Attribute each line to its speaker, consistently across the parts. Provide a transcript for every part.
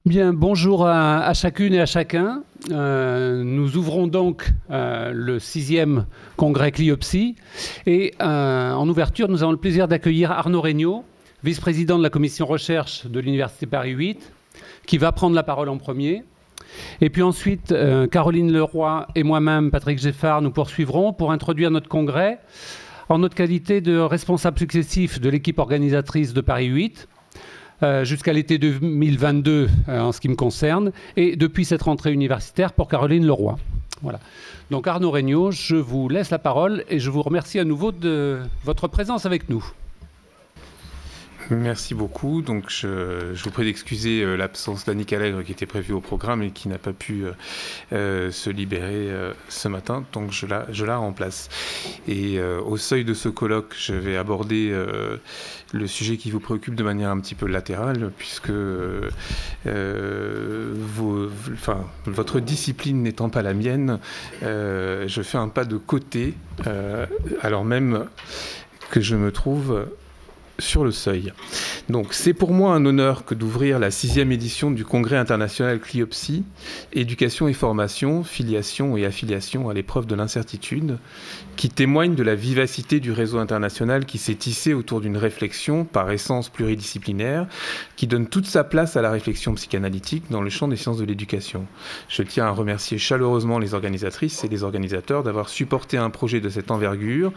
Speaker 1: Bien, bonjour à chacune et à chacun. Nous ouvrons donc le 6e congrès Cliopsy. Et en ouverture, nous avons le plaisir d'accueillir Arnaud Regnault, vice-président de la commission recherche de l'Université Paris 8, qui va prendre la parole en premier. Et puis ensuite, Caroline Leroy et moi-même, Patrick Geffard, nous poursuivrons pour introduire notre congrès en notre qualité de responsable successif de l'équipe organisatrice de Paris 8. Jusqu'à l'été 2022 en ce qui me concerne, et depuis cette rentrée universitaire pour Caroline Leroy. Voilà. Donc Arnaud Regnault, je vous laisse la parole et je vous remercie à nouveau de votre présence avec nous.
Speaker 2: Merci beaucoup. Donc, je vous prie d'excuser l'absence d'Annick Allègre qui était prévue au programme et qui n'a pas pu se libérer ce matin. Donc, je la remplace. Et au seuil de ce colloque, je vais aborder le sujet qui vous préoccupe de manière un petit peu latérale, puisque votre discipline n'étant pas la mienne, je fais un pas de côté, alors même que je me trouve sur le seuil. Donc c'est pour moi un honneur que d'ouvrir la 6e édition du Congrès international Cliopsy, éducation et formation, filiation et affiliation à l'épreuve de l'incertitude, qui témoigne de la vivacité du réseau international qui s'est tissé autour d'une réflexion par essence pluridisciplinaire, qui donne toute sa place à la réflexion psychanalytique dans le champ des sciences de l'éducation. Je tiens à remercier chaleureusement les organisatrices et les organisateurs d'avoir supporté un projet de cette envergure,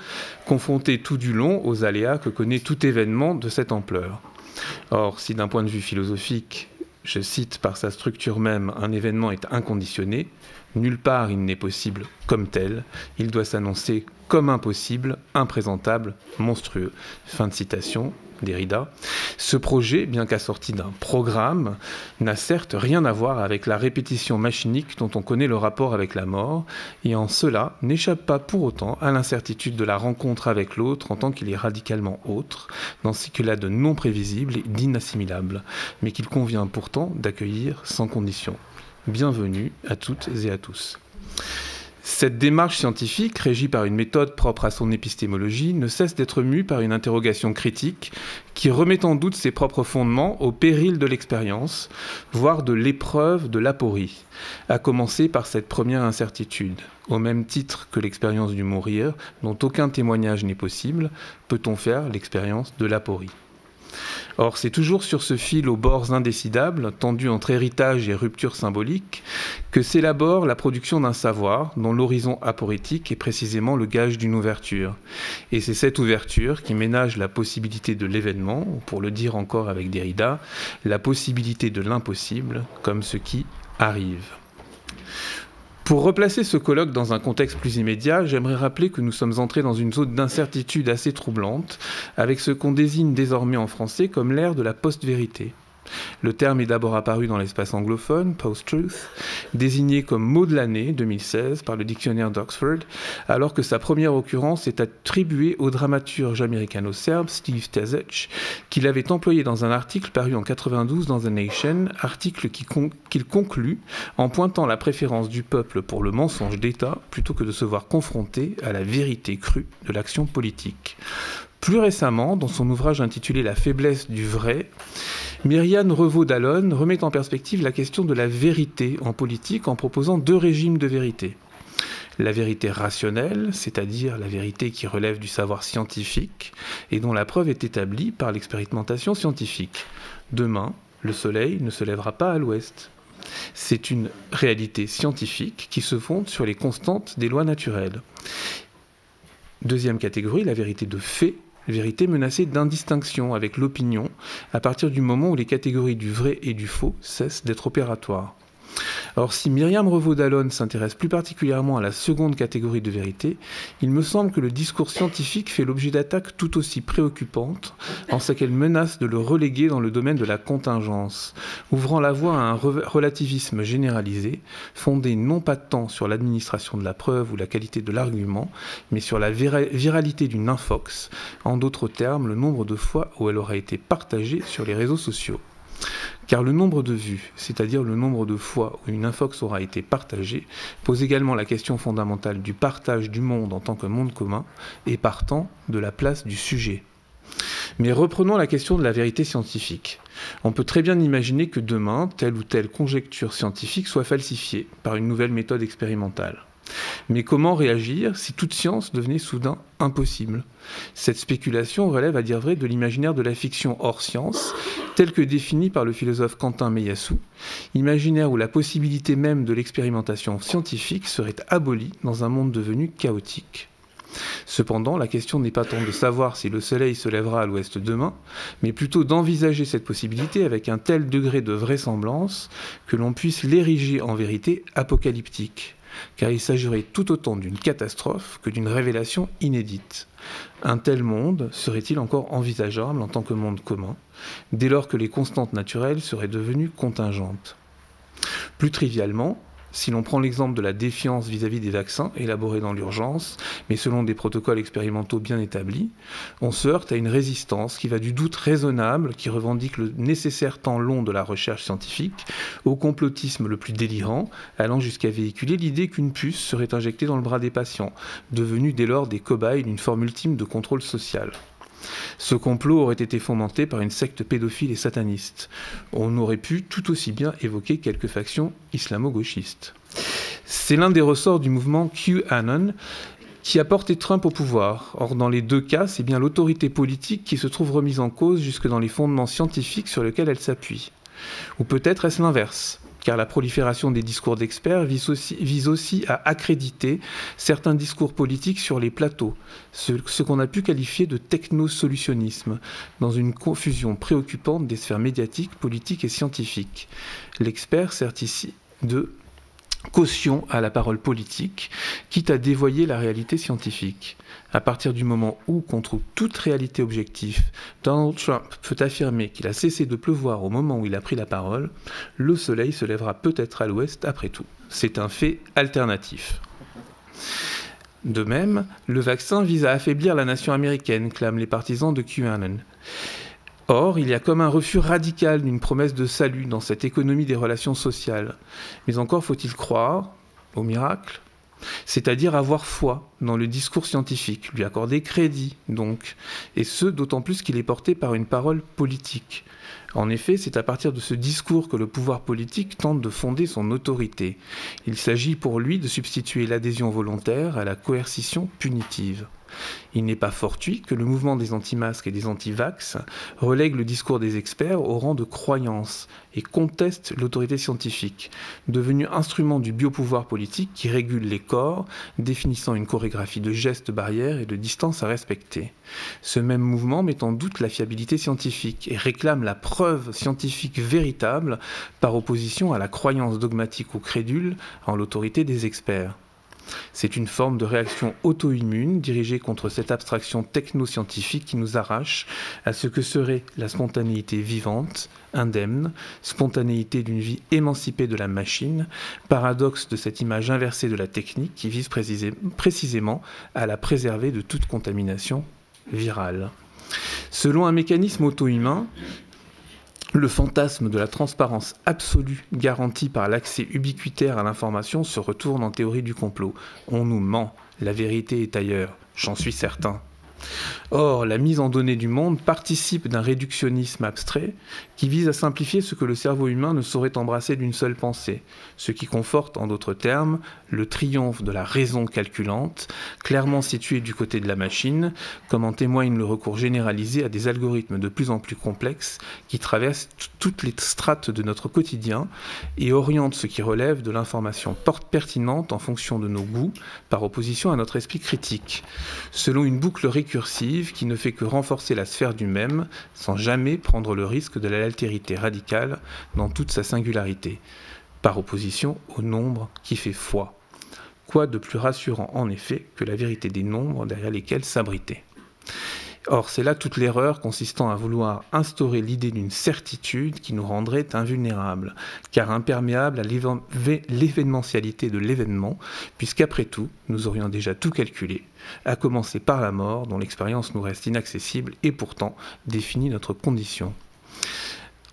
Speaker 2: confronté tout du long aux aléas que connaît tout événement de cette ampleur. Or, si d'un point de vue philosophique, je cite par sa structure même, un événement est inconditionné, nulle part il n'est possible comme tel, il doit s'annoncer comme impossible, imprésentable, monstrueux. Fin de citation. Derrida. Ce projet, bien qu'assorti d'un programme, n'a certes rien à voir avec la répétition machinique dont on connaît le rapport avec la mort, et en cela n'échappe pas pour autant à l'incertitude de la rencontre avec l'autre en tant qu'il est radicalement autre, dans ce qu'il a de non prévisible et d'inassimilable, mais qu'il convient pourtant d'accueillir sans condition. Bienvenue à toutes et à tous. Cette démarche scientifique, régie par une méthode propre à son épistémologie, ne cesse d'être mue par une interrogation critique qui remet en doute ses propres fondements au péril de l'expérience, voire de l'épreuve de l'aporie, à commencer par cette première incertitude. Au même titre que l'expérience du mourir, dont aucun témoignage n'est possible, peut-on faire l'expérience de l'aporie. Or, c'est toujours sur ce fil aux bords indécidables, tendu entre héritage et rupture symbolique, que s'élabore la production d'un savoir dont l'horizon aporétique est précisément le gage d'une ouverture. Et c'est cette ouverture qui ménage la possibilité de l'événement, ou pour le dire encore avec Derrida, la possibilité de l'impossible, comme ce qui arrive. Pour replacer ce colloque dans un contexte plus immédiat, j'aimerais rappeler que nous sommes entrés dans une zone d'incertitude assez troublante, avec ce qu'on désigne désormais en français comme l'ère de la post-vérité. Le terme est d'abord apparu dans l'espace anglophone, post-truth, désigné comme mot de l'année 2016 par le dictionnaire d'Oxford, alors que sa première occurrence est attribuée au dramaturge américano-serbe Steve Tešić, qui l'avait employé dans un article paru en 92 dans The Nation, article qu'il conclut en pointant la préférence du peuple pour le mensonge d'État plutôt que de se voir confronté à la vérité crue de l'action politique. Plus récemment, dans son ouvrage intitulé « La faiblesse du vrai », Myriam Revaud-Dallon remet en perspective la question de la vérité en politique en proposant 2 régimes de vérité. La vérité rationnelle, c'est-à-dire la vérité qui relève du savoir scientifique et dont la preuve est établie par l'expérimentation scientifique. Demain, le soleil ne se lèvera pas à l'ouest. C'est une réalité scientifique qui se fonde sur les constantes des lois naturelles. Deuxième catégorie, la vérité de fait, vérité menacée d'indistinction avec l'opinion à partir du moment où les catégories du vrai et du faux cessent d'être opératoires. Or, si Myriam Revaud-Dallon s'intéresse plus particulièrement à la seconde catégorie de vérité, il me semble que le discours scientifique fait l'objet d'attaques tout aussi préoccupantes, en ce qu'elle menace de le reléguer dans le domaine de la contingence, ouvrant la voie à un relativisme généralisé, fondé non pas tant sur l'administration de la preuve ou la qualité de l'argument, mais sur la viralité d'une infox, en d'autres termes, le nombre de fois où elle aura été partagée sur les réseaux sociaux. Car le nombre de vues, c'est-à-dire le nombre de fois où une infox aura été partagée, pose également la question fondamentale du partage du monde en tant que monde commun, et partant de la place du sujet. Mais reprenons la question de la vérité scientifique. On peut très bien imaginer que demain, telle ou telle conjecture scientifique soit falsifiée par une nouvelle méthode expérimentale. Mais comment réagir si toute science devenait soudain impossible? Cette spéculation relève à dire vrai de l'imaginaire de la fiction hors science, tel que défini par le philosophe Quentin Meillassoux, imaginaire où la possibilité même de l'expérimentation scientifique serait abolie dans un monde devenu chaotique. Cependant, la question n'est pas tant de savoir si le soleil se lèvera à l'ouest demain, mais plutôt d'envisager cette possibilité avec un tel degré de vraisemblance que l'on puisse l'ériger en vérité apocalyptique, car il s'agirait tout autant d'une catastrophe que d'une révélation inédite. Un tel monde serait-il encore envisageable en tant que monde commun, dès lors que les constantes naturelles seraient devenues contingentes? Plus trivialement, si l'on prend l'exemple de la défiance vis-à-vis des vaccins élaborés dans l'urgence, mais selon des protocoles expérimentaux bien établis, on se heurte à une résistance qui va du doute raisonnable, qui revendique le nécessaire temps long de la recherche scientifique, au complotisme le plus délirant, allant jusqu'à véhiculer l'idée qu'une puce serait injectée dans le bras des patients, devenus dès lors des cobayes d'une forme ultime de contrôle social. Ce complot aurait été fomenté par une secte pédophile et sataniste. On aurait pu tout aussi bien évoquer quelques factions islamo-gauchistes. C'est l'un des ressorts du mouvement QAnon qui a porté Trump au pouvoir. Or, dans les deux cas, c'est bien l'autorité politique qui se trouve remise en cause jusque dans les fondements scientifiques sur lesquels elle s'appuie. Ou peut-être est-ce l'inverse, car la prolifération des discours d'experts vise aussi à accréditer certains discours politiques sur les plateaux, ce qu'on a pu qualifier de technosolutionnisme, dans une confusion préoccupante des sphères médiatiques, politiques et scientifiques. L'expert sert ici de caution à la parole politique, quitte à dévoyer la réalité scientifique. À partir du moment où, contre toute réalité objective, Donald Trump peut affirmer qu'il a cessé de pleuvoir au moment où il a pris la parole, le soleil se lèvera peut-être à l'ouest après tout. C'est un fait alternatif. De même, le vaccin vise à affaiblir la nation américaine, clament les partisans de QAnon. Or, il y a comme un refus radical d'une promesse de salut dans cette économie des relations sociales. Mais encore faut-il croire au miracle, c'est-à-dire avoir foi dans le discours scientifique, lui accorder crédit donc, et ce d'autant plus qu'il est porté par une parole politique. En effet, c'est à partir de ce discours que le pouvoir politique tente de fonder son autorité. Il s'agit pour lui de substituer l'adhésion volontaire à la coercition punitive. Il n'est pas fortuit que le mouvement des anti-masques et des anti-vax relègue le discours des experts au rang de croyance et conteste l'autorité scientifique, devenue instrument du biopouvoir politique qui régule les corps, définissant une chorégraphie de gestes barrières et de distances à respecter. Ce même mouvement met en doute la fiabilité scientifique et réclame la preuve scientifique véritable par opposition à la croyance dogmatique ou crédule en l'autorité des experts. C'est une forme de réaction auto-immune dirigée contre cette abstraction technoscientifique qui nous arrache à ce que serait la spontanéité vivante, indemne, spontanéité d'une vie émancipée de la machine, paradoxe de cette image inversée de la technique qui vise précisément à la préserver de toute contamination virale. Selon un mécanisme auto-humain, le fantasme de la transparence absolue garantie par l'accès ubiquitaire à l'information se retourne en théorie du complot. On nous ment, la vérité est ailleurs, j'en suis certain. Or, la mise en données du monde participe d'un réductionnisme abstrait qui vise à simplifier ce que le cerveau humain ne saurait embrasser d'une seule pensée, ce qui conforte, en d'autres termes, le triomphe de la raison calculante, clairement située du côté de la machine, comme en témoigne le recours généralisé à des algorithmes de plus en plus complexes qui traversent toutes les strates de notre quotidien et orientent ce qui relève de l'information pertinente en fonction de nos goûts, par opposition à notre esprit critique, selon une boucle récursive qui ne fait que renforcer la sphère du même, sans jamais prendre le risque de l'altérité radicale dans toute sa singularité, par opposition au nombre qui fait foi. Quoi de plus rassurant en effet que la vérité des nombres derrière lesquels s'abriter? Or, c'est là toute l'erreur consistant à vouloir instaurer l'idée d'une certitude qui nous rendrait invulnérables, car imperméables à l'événementialité de l'événement, puisqu'après tout, nous aurions déjà tout calculé, à commencer par la mort, dont l'expérience nous reste inaccessible et pourtant définit notre condition.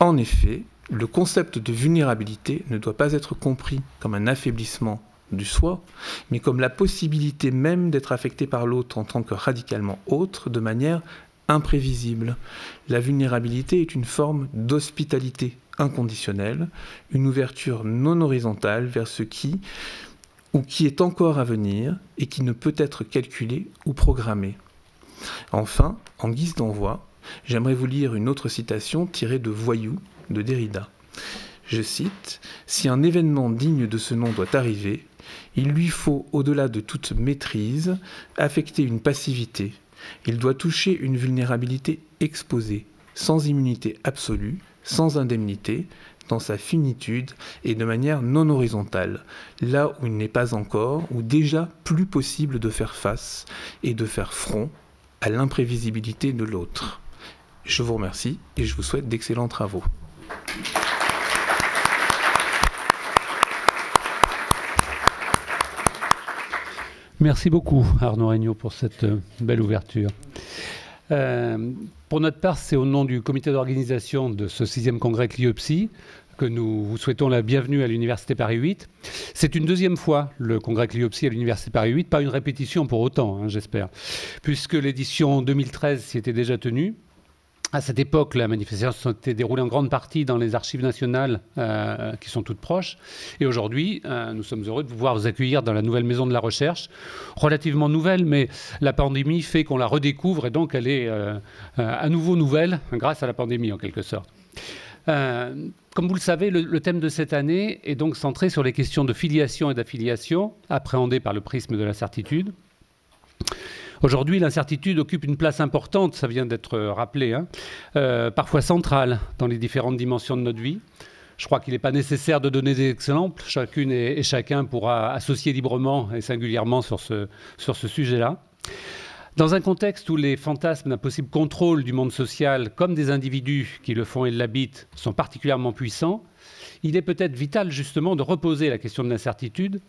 Speaker 2: En effet, le concept de vulnérabilité ne doit pas être compris comme un affaiblissement du soi, mais comme la possibilité même d'être affecté par l'autre en tant que radicalement autre, de manière imprévisible. La vulnérabilité est une forme d'hospitalité inconditionnelle, une ouverture non horizontale vers ce qui ou qui est encore à venir et qui ne peut être calculé ou programmé. Enfin, en guise d'envoi, j'aimerais vous lire une autre citation tirée de Voyou de Derrida. Je cite « Si un événement digne de ce nom doit arriver, il lui faut, au-delà de toute maîtrise, affecter une passivité. Il doit toucher une vulnérabilité exposée, sans immunité absolue, sans indemnité, dans sa finitude et de manière non horizontale, là où il n'est pas encore ou déjà plus possible de faire face et de faire front à l'imprévisibilité de l'autre. » Je vous remercie et je vous souhaite d'excellents travaux.
Speaker 1: Merci beaucoup Arnaud Regnault pour cette belle ouverture. Pour notre part, c'est au nom du comité d'organisation de ce 6e congrès Cliopsy que nous vous souhaitons la bienvenue à l'Université Paris 8. C'est une deuxième fois le congrès Cliopsy à l'Université Paris 8, pas une répétition pour autant, hein, j'espère, puisque l'édition 2013 s'y était déjà tenue. À cette époque, la manifestation s'était déroulée en grande partie dans les archives nationales qui sont toutes proches. Et aujourd'hui, nous sommes heureux de pouvoir vous accueillir dans la nouvelle maison de la recherche, relativement nouvelle, mais la pandémie fait qu'on la redécouvre et donc elle est à nouveau nouvelle grâce à la pandémie en quelque sorte. Comme vous le savez, le thème de cette année est donc centré sur les questions de filiation et d'affiliation, appréhendées par le prisme de l'incertitude. Aujourd'hui, l'incertitude occupe une place importante, ça vient d'être rappelé, hein, parfois centrale dans les différentes dimensions de notre vie. Je crois qu'il n'est pas nécessaire de donner des exemples. Chacune et chacun pourra associer librement et singulièrement sur ce sujet-là. Dans un contexte où les fantasmes d'un possible contrôle du monde social, comme des individus qui le font et l'habitent, sont particulièrement puissants, il est peut-être vital justement de reposer la question de l'incertitude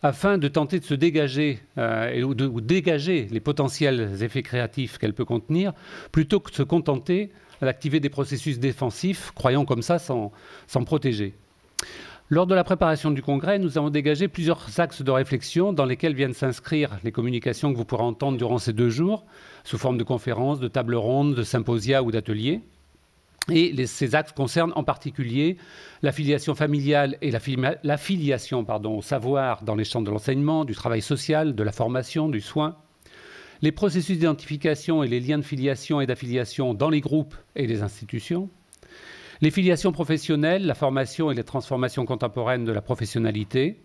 Speaker 1: afin de tenter de se dégager ou dégager les potentiels effets créatifs qu'elle peut contenir, plutôt que de se contenter d'activer des processus défensifs, croyant comme ça s'en protéger. Lors de la préparation du congrès, nous avons dégagé plusieurs axes de réflexion dans lesquels viennent s'inscrire les communications que vous pourrez entendre durant ces 2 jours, sous forme de conférences, de tables rondes, de symposia ou d'ateliers. Et ces axes concernent en particulier l'affiliation familiale et l'affiliation au savoir dans les champs de l'enseignement, du travail social, de la formation, du soin, les processus d'identification et les liens de filiation et d'affiliation dans les groupes et les institutions, les filiations professionnelles, la formation et les transformations contemporaines de la professionnalité,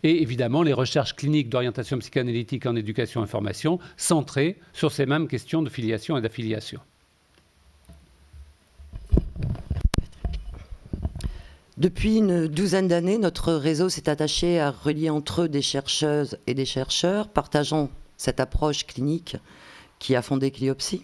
Speaker 1: et évidemment les recherches cliniques d'orientation psychanalytique en éducation et formation centrées sur ces mêmes questions de filiation et d'affiliation.
Speaker 3: Depuis une douzaine d'années, notre réseau s'est attaché à relier entre eux des chercheuses et des chercheurs partageant cette approche clinique qui a fondé Cliopsy.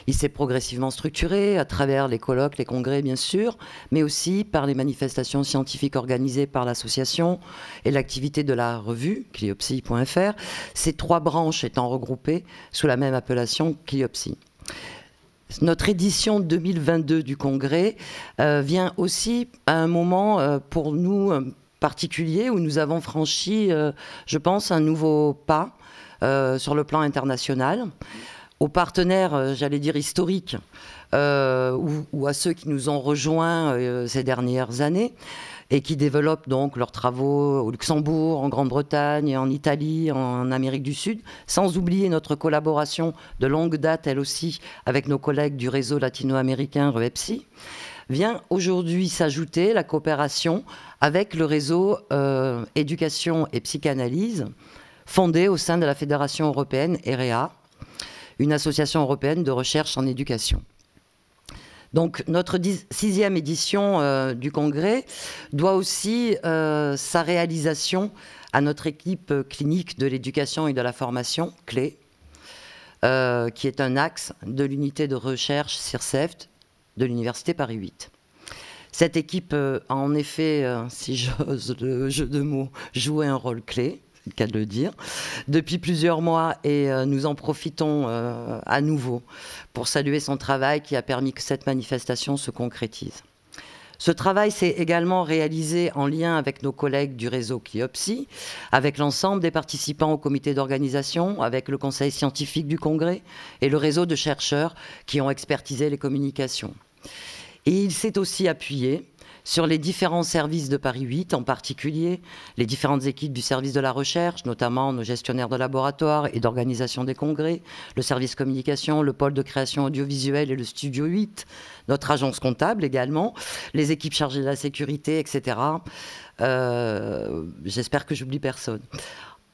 Speaker 3: Il s'est progressivement structuré à travers les colloques, les congrès bien sûr, mais aussi par les manifestations scientifiques organisées par l'association et l'activité de la revue cliopsy.fr, ces 3 branches étant regroupées sous la même appellation Cliopsy. Notre édition 2022 du congrès vient aussi à un moment pour nous particulier où nous avons franchi, je pense, un nouveau pas sur le plan international. Aux partenaires, j'allais dire historiques, ou à ceux qui nous ont rejoints ces dernières années et qui développent donc leurs travaux au Luxembourg, en Grande-Bretagne, en Italie, en Amérique du Sud, sans oublier notre collaboration de longue date, elle aussi, avec nos collègues du réseau latino-américain REPSI, vient aujourd'hui s'ajouter la coopération avec le réseau Éducation et Psychanalyse, fondé au sein de la Fédération européenne EREA, une association européenne de recherche en éducation. Donc notre 6e édition du congrès doit aussi sa réalisation à notre équipe clinique de l'éducation et de la formation, CLÉ, qui est un axe de l'unité de recherche CIRCEFT de l'Université Paris 8. Cette équipe a en effet, si j'ose le jeu de mots, joué un rôle clé, c'est le cas de le dire, depuis plusieurs mois et nous en profitons à nouveau pour saluer son travail qui a permis que cette manifestation se concrétise. Ce travail s'est également réalisé en lien avec nos collègues du réseau Cliopsy, avec l'ensemble des participants au comité d'organisation, avec le conseil scientifique du congrès et le réseau de chercheurs qui ont expertisé les communications. Et il s'est aussi appuyé sur les différents services de Paris 8, en particulier les différentes équipes du service de la recherche, notamment nos gestionnaires de laboratoire et d'organisation des congrès, le service communication, le pôle de création audiovisuelle et le studio 8, notre agence comptable également, les équipes chargées de la sécurité, etc. J'espère que j'oublie personne.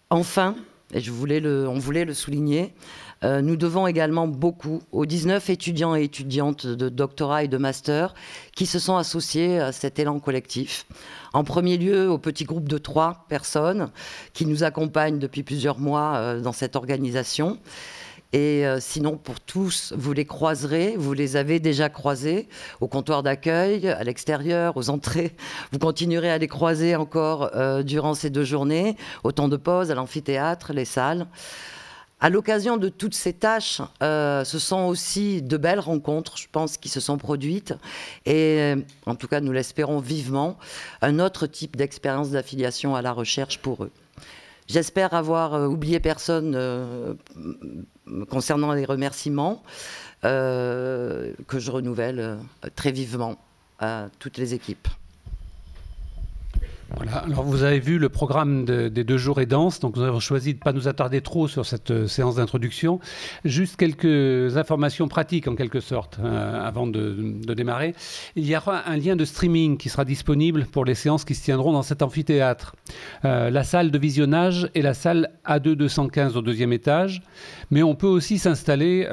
Speaker 3: Enfin, et on voulait le souligner, nous devons également beaucoup aux 19 étudiants et étudiantes de doctorat et de master qui se sont associés à cet élan collectif. En premier lieu, au petit groupe de 3 personnes qui nous accompagnent depuis plusieurs mois dans cette organisation. Et sinon, pour tous, vous les croiserez, vous les avez déjà croisés au comptoir d'accueil, à l'extérieur, aux entrées. Vous continuerez à les croiser encore durant ces 2 journées, au temps de pause, à l'amphithéâtre, les salles. À l'occasion de toutes ces tâches, ce sont aussi de belles rencontres, je pense, qui se sont produites. Et en tout cas, nous l'espérons vivement, un autre type d'expérience d'affiliation à la recherche pour eux. J'espère avoir oublié personne concernant les remerciements que je renouvelle très vivement à toutes les équipes.
Speaker 1: Voilà. Alors vous avez vu, le programme des 2 jours est dense, donc nous avons choisi de ne pas nous attarder trop sur cette séance d'introduction. Juste quelques informations pratiques en quelque sorte avant de démarrer. Il y aura un lien de streaming qui sera disponible pour les séances qui se tiendront dans cet amphithéâtre. La salle de visionnage est la salle A2-215 au 2e étage, mais on peut aussi s'installer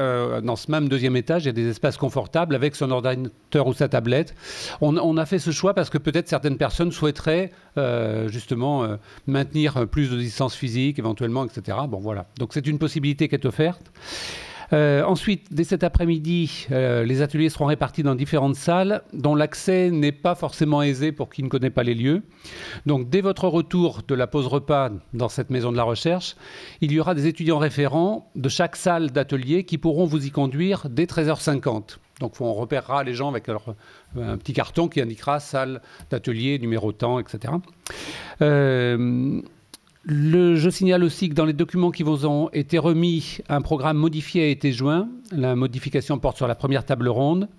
Speaker 1: dans ce même 2e étage. Il y a des espaces confortables avec son ordinateur ou sa tablette. On a fait ce choix parce que peut-être certaines personnes souhaiteraient justement maintenir plus de distance physique éventuellement, etc. Bon voilà, donc c'est une possibilité qui est offerte. Ensuite, dès cet après-midi, les ateliers seront répartis dans différentes salles dont l'accès n'est pas forcément aisé pour qui ne connaît pas les lieux. Donc dès votre retour de la pause repas dans cette maison de la recherche, il y aura des étudiants référents de chaque salle d'atelier qui pourront vous y conduire dès 13h50. Donc on repérera les gens avec un petit carton qui indiquera salle d'atelier, numéro temps, etc. Je signale aussi que dans les documents qui vous ont été remis, un programme modifié a été joint. La modification porte sur la première table ronde.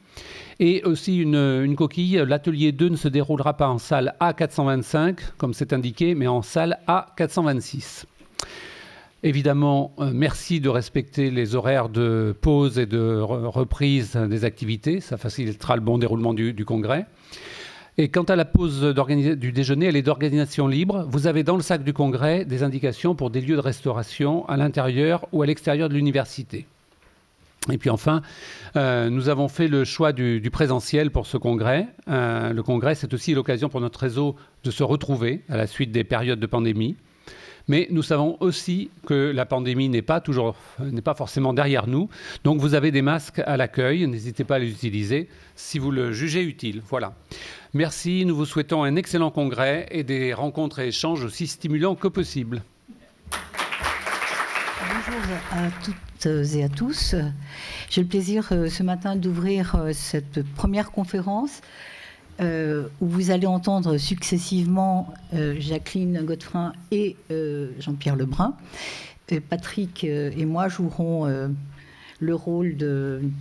Speaker 1: Et aussi une coquille, l'atelier 2 ne se déroulera pas en salle A425, comme c'est indiqué, mais en salle A426. Évidemment, merci de respecter les horaires de pause et de reprise des activités. Ça facilitera le bon déroulement du congrès. Et quant à la pause du déjeuner, elle est d'organisation libre. Vous avez dans le sac du congrès des indications pour des lieux de restauration à l'intérieur ou à l'extérieur de l'université. Et puis enfin, nous avons fait le choix du présentiel pour ce congrès. Le congrès, c'est aussi l'occasion pour notre réseau de se retrouver à la suite des périodes de pandémie. Mais nous savons aussi que la pandémie n'est pas forcément derrière nous. Donc vous avez des masques à l'accueil, n'hésitez pas à les utiliser si vous le jugez utile. Voilà. Merci, nous vous souhaitons un excellent congrès et des rencontres et échanges aussi stimulants que possible.
Speaker 4: Bonjour à toutes et à tous. J'ai le plaisir ce matin d'ouvrir cette première conférence où vous allez entendre successivement Jacqueline Godefrin et Jean-Pierre Lebrun. Patrick et moi jouerons le rôle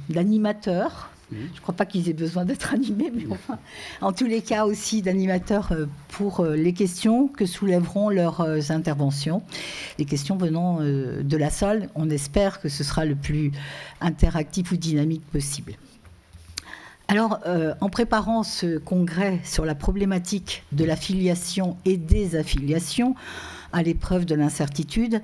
Speaker 4: d'animateur. Je ne crois pas qu'ils aient besoin d'être animés, mais enfin, en tous les cas aussi d'animateurs pour les questions que soulèveront leurs interventions. Les questions venant de la salle, on espère que ce sera le plus interactif ou dynamique possible. Alors, en préparant ce congrès sur la problématique de l'affiliation et des affiliations à l'épreuve de l'incertitude,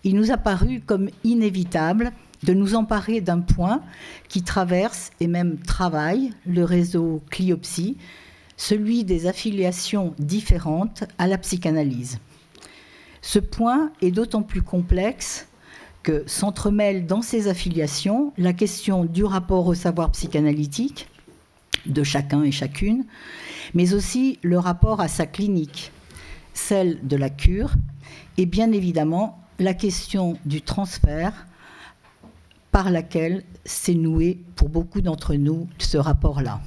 Speaker 4: il nous a paru comme inévitable de nous emparer d'un point qui traverse et même travaille le réseau Cliopsy, celui des affiliations différentes à la psychanalyse. Ce point est d'autant plus complexe que s'entremêle dans ces affiliations la question du rapport au savoir psychanalytique de chacun et chacune, mais aussi le rapport à sa clinique, celle de la cure, et bien évidemment la question du transfert par laquelle s'est noué pour beaucoup d'entre nous ce rapport-là.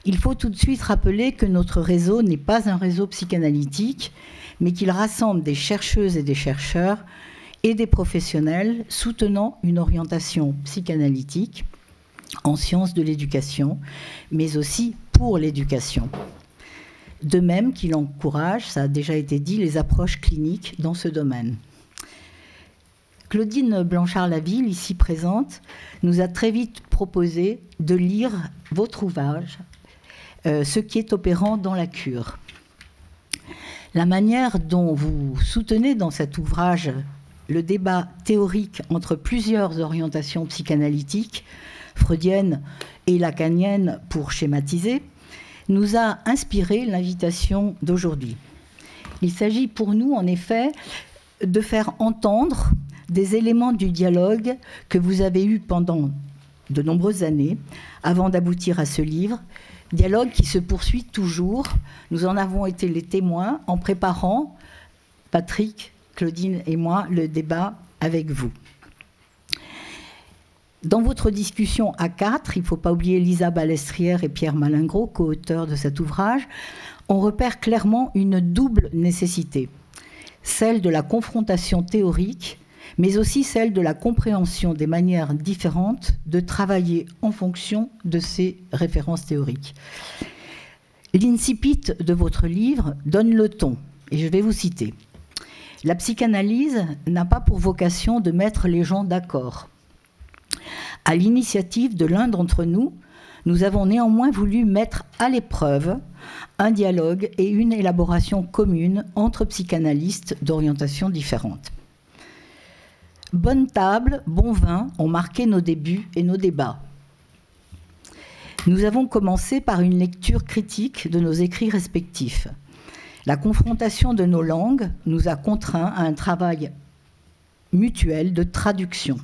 Speaker 4: Il faut tout de suite rappeler que notre réseau n'est pas un réseau psychanalytique, mais qu'il rassemble des chercheuses et des chercheurs et des professionnels soutenant une orientation psychanalytique en sciences de l'éducation, mais aussi pour l'éducation. De même qu'il encourage, ça a déjà été dit, les approches cliniques dans ce domaine. Claudine Blanchard-Laville, ici présente, nous a très vite proposé de lire votre ouvrage, Ce qui est opérant dans la cure. La manière dont vous soutenez dans cet ouvrage le débat théorique entre plusieurs orientations psychanalytiques, freudiennes et lacaniennes pour schématiser, nous a inspiré l'invitation d'aujourd'hui. Il s'agit pour nous, en effet, de faire entendre des éléments du dialogue que vous avez eu pendant de nombreuses années avant d'aboutir à ce livre, dialogue qui se poursuit toujours. Nous en avons été les témoins en préparant, Patrick, Claudine et moi, le débat avec vous. Dans votre discussion à 4, il ne faut pas oublier Lisa Balestrière et Pierre Malingro, co-auteurs de cet ouvrage, on repère clairement une double nécessité, celle de la confrontation théorique, mais aussi celle de la compréhension des manières différentes de travailler en fonction de ces références théoriques. L'incipit de votre livre donne le ton, et je vais vous citer. La psychanalyse n'a pas pour vocation de mettre les gens d'accord. À l'initiative de l'un d'entre nous, nous avons néanmoins voulu mettre à l'épreuve un dialogue et une élaboration commune entre psychanalystes d'orientations différentes. Bonne table, bon vin ont marqué nos débuts et nos débats. Nous avons commencé par une lecture critique de nos écrits respectifs. La confrontation de nos langues nous a contraints à un travail mutuel de traduction.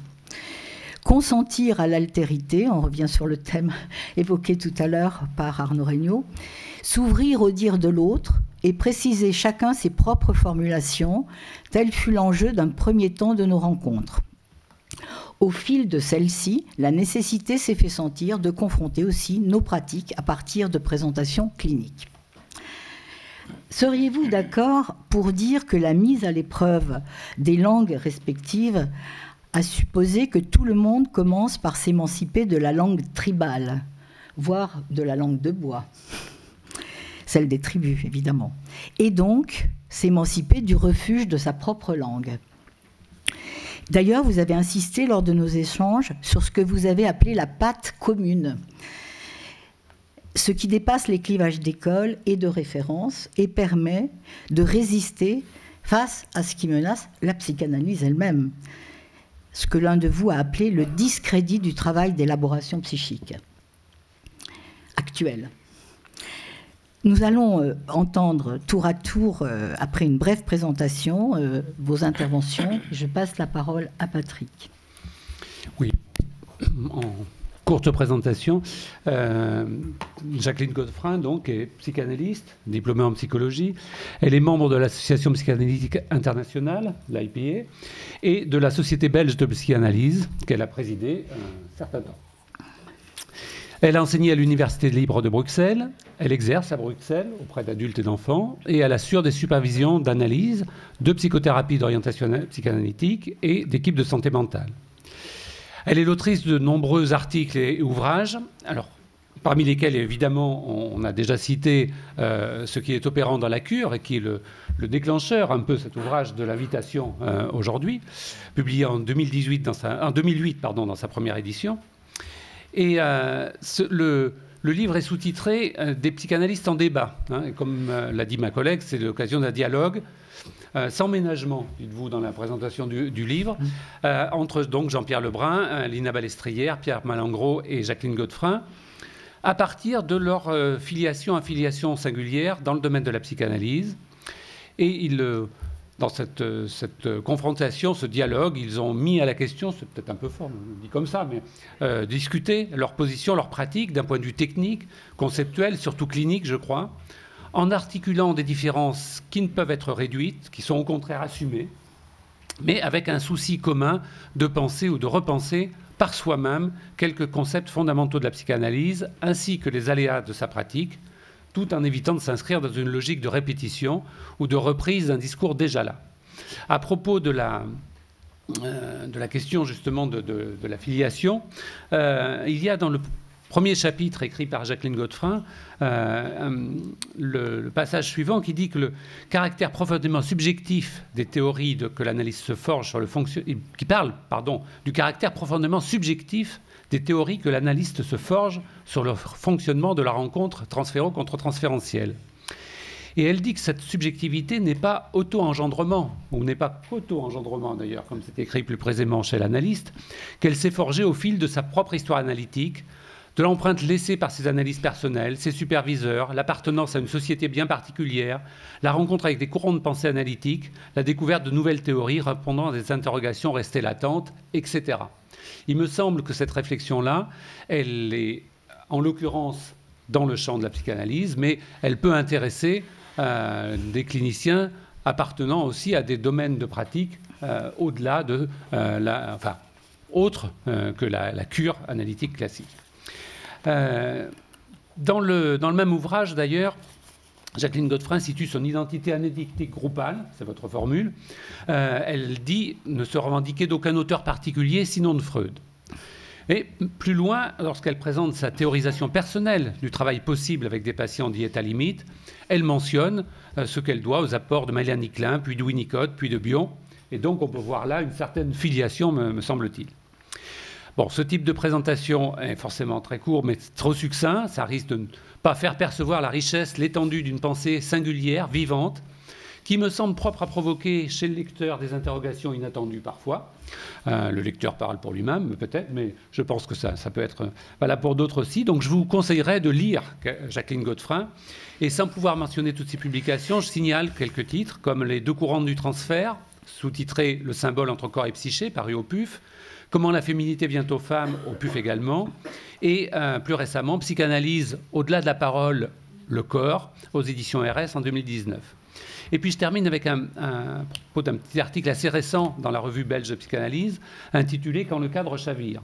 Speaker 4: Consentir à l'altérité, on revient sur le thème évoqué tout à l'heure par Arnaud Regnault, s'ouvrir au dire de l'autre et préciser chacun ses propres formulations, tel fut l'enjeu d'un premier temps de nos rencontres. Au fil de celle-ci, la nécessité s'est fait sentir de confronter aussi nos pratiques à partir de présentations cliniques. Seriez-vous d'accord pour dire que la mise à l'épreuve des langues respectives a supposé que tout le monde commence par s'émanciper de la langue tribale, voire de la langue de bois, celle des tribus évidemment, et donc s'émanciper du refuge de sa propre langue. D'ailleurs, vous avez insisté lors de nos échanges sur ce que vous avez appelé la patte commune, ce qui dépasse les clivages d'école et de référence et permet de résister face à ce qui menace la psychanalyse elle-même, ce que l'un de vous a appelé le discrédit du travail d'élaboration psychique actuel. Nous allons entendre tour à tour, après une brève présentation, vos interventions. Je passe la parole à Patrick.
Speaker 1: Oui, en courte présentation, Jacqueline Godefroy donc, est psychanalyste, diplômée en psychologie. Elle est membre de l'Association psychanalytique internationale, l'IPA, et de la Société belge de psychanalyse, qu'elle a présidée un certain temps. Elle a enseigné à l'Université libre de Bruxelles, elle exerce à Bruxelles auprès d'adultes et d'enfants, et elle assure des supervisions d'analyse, de psychothérapie d'orientation psychanalytique et d'équipes de santé mentale. Elle est l'autrice de nombreux articles et ouvrages, alors, parmi lesquels, évidemment, on a déjà cité Ce qui est opérant dans la cure, et qui est le déclencheur, un peu, cet ouvrage de l'invitation aujourd'hui, publié en 2008 dans sa première édition. Et le livre est sous-titré « Des psychanalystes en débat ». Et comme l'a dit ma collègue, c'est l'occasion d'un dialogue sans ménagement, dites-vous, dans la présentation du livre, entre donc Jean-Pierre Lebrun, Lina Balestrière, Pierre Malingro et Jacqueline Godefroy, à partir de leur affiliation singulière dans le domaine de la psychanalyse. Et dans cette confrontation, ce dialogue, ils ont mis à la question, c'est peut-être un peu fort, on dit comme ça, mais discuter leur position, leur pratique d'un point de vue technique, conceptuel, surtout clinique, je crois, en articulant des différences qui ne peuvent être réduites, qui sont au contraire assumées, mais avec un souci commun de penser ou de repenser par soi-même quelques concepts fondamentaux de la psychanalyse, ainsi que les aléas de sa pratique, tout en évitant de s'inscrire dans une logique de répétition ou de reprise d'un discours déjà là. À propos de la question justement de la filiation, il y a dans le premier chapitre écrit par Jacqueline Godefroy le passage suivant qui dit que le caractère profondément subjectif des théories que l'analyste se forge sur le qui parle, pardon, du caractère profondément subjectif des théories que l'analyste se forge sur le fonctionnement de la rencontre transféro-contre-transférentielle. Et elle dit que cette subjectivité n'est pas auto-engendrement, ou n'est pas qu'auto-engendrement d'ailleurs, comme c'est écrit plus précisément chez l'analyste, qu'elle s'est forgée au fil de sa propre histoire analytique, de l'empreinte laissée par ses analyses personnelles, ses superviseurs, l'appartenance à une société bien particulière, la rencontre avec des courants de pensée analytiques, la découverte de nouvelles théories répondant à des interrogations restées latentes, etc. Il me semble que cette réflexion-là, elle est en l'occurrence dans le champ de la psychanalyse, mais elle peut intéresser des cliniciens appartenant aussi à des domaines de pratique au-delà de autres que la cure analytique classique. Dans le même ouvrage, d'ailleurs, Jacqueline Godefroy situe son identité analytique groupale, c'est votre formule. Elle dit ne se revendiquer d'aucun auteur particulier, sinon de Freud. Et plus loin, lorsqu'elle présente sa théorisation personnelle du travail possible avec des patients dits état limite, elle mentionne ce qu'elle doit aux apports de Marianne Nicklin, puis de Winnicott, puis de Bion. Et donc on peut voir là une certaine filiation, me semble-t-il. Bon, ce type de présentation est forcément très court, mais trop succinct. Ça risque de ne pas faire percevoir la richesse, l'étendue d'une pensée singulière, vivante, qui me semble propre à provoquer chez le lecteur des interrogations inattendues parfois. Le lecteur parle pour lui-même, peut-être, mais je pense que ça peut être valable pour d'autres aussi. Donc je vous conseillerais de lire Jacqueline Godefroy. Et sans pouvoir mentionner toutes ses publications, je signale quelques titres, comme Les deux courants du transfert, sous-titré Le symbole entre corps et psyché, paru au PUF, Comment la féminité vient aux femmes, au PUF également, et plus récemment, Psychanalyse au-delà de la parole, le corps, aux éditions RS en 2019. Et puis je termine avec un propos d'un petit article assez récent dans la revue belge de psychanalyse, intitulé « Quand le cadre chavire ».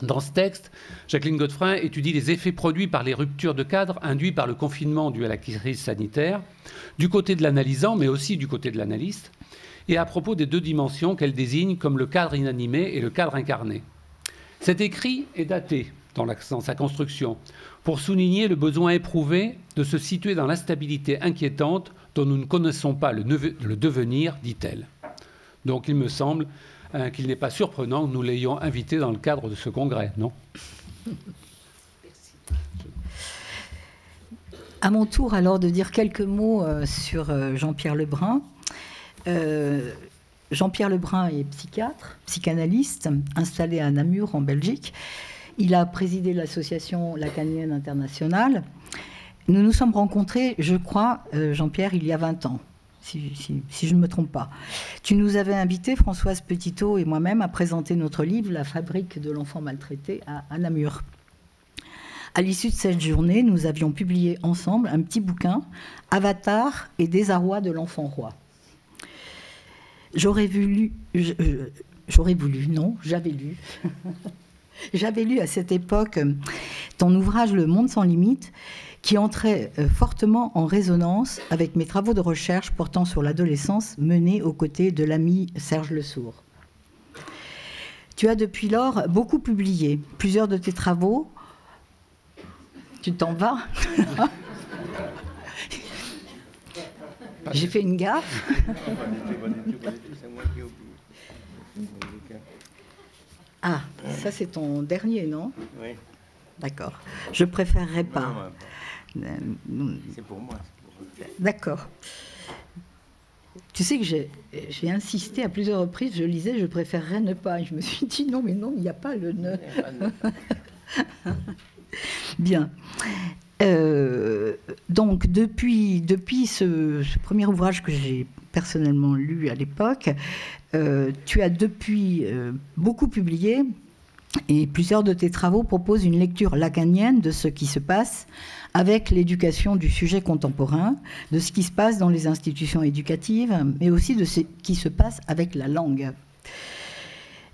Speaker 1: Dans ce texte, Jacqueline Godefroy étudie les effets produits par les ruptures de cadre induits par le confinement dû à la crise sanitaire, du côté de l'analysant, mais aussi du côté de l'analyste, et à propos des deux dimensions qu'elle désigne comme le cadre inanimé et le cadre incarné. Cet écrit est daté dans sa construction pour souligner le besoin éprouvé de se situer dans l'instabilité inquiétante dont nous ne connaissons pas le devenir, dit-elle. Donc il me semble qu'il n'est pas surprenant que nous l'ayons invité dans le cadre de ce congrès, non ?
Speaker 4: À mon tour alors de dire quelques mots sur Jean-Pierre Lebrun. Jean-Pierre Lebrun est psychiatre, psychanalyste, installé à Namur en Belgique. Il a présidé l'association lacanienne internationale. Nous nous sommes rencontrés, je crois, Jean-Pierre, il y a 20 ans, si je ne me trompe pas. Tu nous avais invités, Françoise Petitot et moi-même, à présenter notre livre « La fabrique de l'enfant maltraité » à Namur. À l'issue de cette journée, nous avions publié ensemble un petit bouquin « Avatar et désarroi de l'enfant roi ». J'avais lu à cette époque ton ouvrage « Le monde sans limite » qui entrait fortement en résonance avec mes travaux de recherche portant sur l'adolescence menés aux côtés de l'ami Serge Lesourd. Tu as depuis lors beaucoup publié. Plusieurs de tes travaux... Tu t'en vas? J'ai fait une gaffe. Ah, ça c'est ton dernier, non?
Speaker 5: Oui.
Speaker 4: D'accord. Je préférerais pas.
Speaker 5: C'est pour moi.
Speaker 4: D'accord. Tu sais que j'ai insisté à plusieurs reprises, je lisais, je préférerais ne pas. Et je me suis dit non, mais non, il n'y a pas le ne. Bien. Donc, depuis ce premier ouvrage que j'ai personnellement lu à l'époque, tu as depuis beaucoup publié et plusieurs de tes travaux proposent une lecture lacanienne de ce qui se passe avec l'éducation du sujet contemporain, de ce qui se passe dans les institutions éducatives, mais aussi de ce qui se passe avec la langue.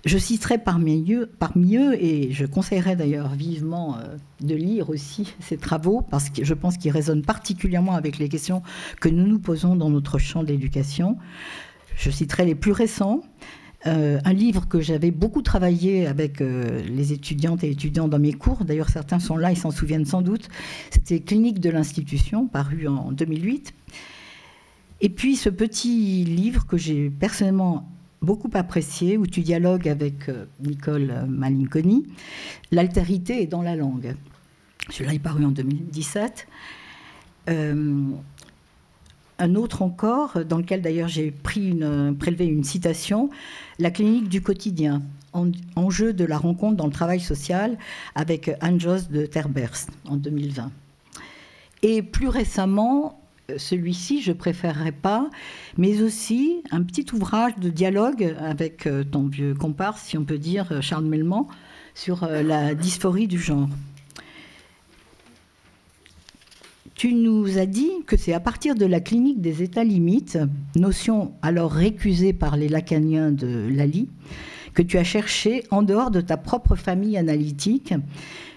Speaker 4: Je citerai parmi eux, et je conseillerais d'ailleurs vivement de lire aussi ces travaux, parce que je pense qu'ils résonnent particulièrement avec les questions que nous nous posons dans notre champ d'éducation. Je citerai les plus récents. Un livre que j'avais beaucoup travaillé avec les étudiantes et étudiants dans mes cours, d'ailleurs certains sont là, ils s'en souviennent sans doute, c'était Clinique de l'institution, paru en 2008. Et puis ce petit livre que j'ai personnellement beaucoup apprécié, où tu dialogues avec Nicole Malinconi, L'altérité est dans la langue. Celui-là est paru en 2017. Un autre encore, dans lequel d'ailleurs j'ai prélevé une citation, La clinique du quotidien, enjeu de la rencontre dans le travail social, avec Anne-Josse de Terberst en 2020. Et plus récemment, celui-ci, je ne préférerais pas, mais aussi un petit ouvrage de dialogue avec ton vieux comparse, si on peut dire, Charles Melman, sur la dysphorie du genre. Tu nous as dit que c'est à partir de la clinique des états limites, notion alors récusée par les lacaniens de Lally, que tu as cherché en dehors de ta propre famille analytique,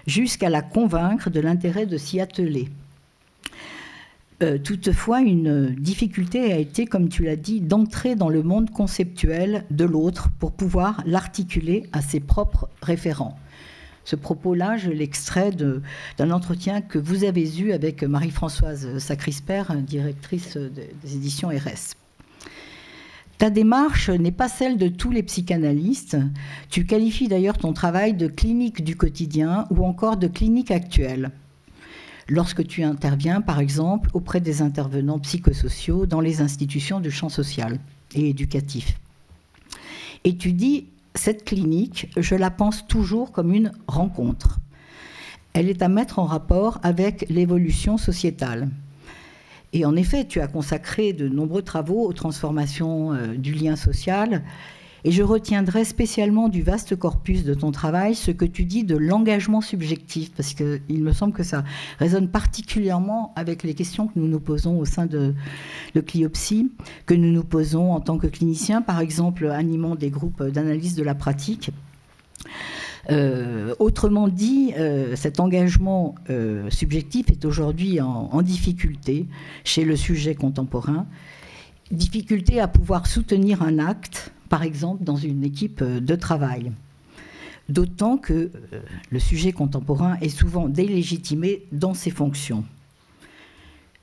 Speaker 4: jusqu'à la convaincre de l'intérêt de s'y atteler. Toutefois, une difficulté a été, comme tu l'as dit, d'entrer dans le monde conceptuel de l'autre pour pouvoir l'articuler à ses propres référents. Ce propos-là, je l'extrais d'un entretien que vous avez eu avec Marie-Françoise Sacrisper, directrice des éditions RS. Ta démarche n'est pas celle de tous les psychanalystes. Tu qualifies d'ailleurs ton travail de clinique du quotidien ou encore de clinique actuelle, lorsque tu interviens, par exemple, auprès des intervenants psychosociaux dans les institutions du champ social et éducatif. Et tu dis, cette clinique, je la pense toujours comme une rencontre. Elle est à mettre en rapport avec l'évolution sociétale. Et en effet, tu as consacré de nombreux travaux aux transformations du lien social. Et je retiendrai spécialement du vaste corpus de ton travail ce que tu dis de l'engagement subjectif, parce qu'il me semble que ça résonne particulièrement avec les questions que nous nous posons au sein de Cliopsy, que nous nous posons en tant que cliniciens, par exemple animant des groupes d'analyse de la pratique. Autrement dit, cet engagement subjectif est aujourd'hui en difficulté chez le sujet contemporain, difficulté à pouvoir soutenir un acte, par exemple, dans une équipe de travail. D'autant que le sujet contemporain est souvent délégitimé dans ses fonctions.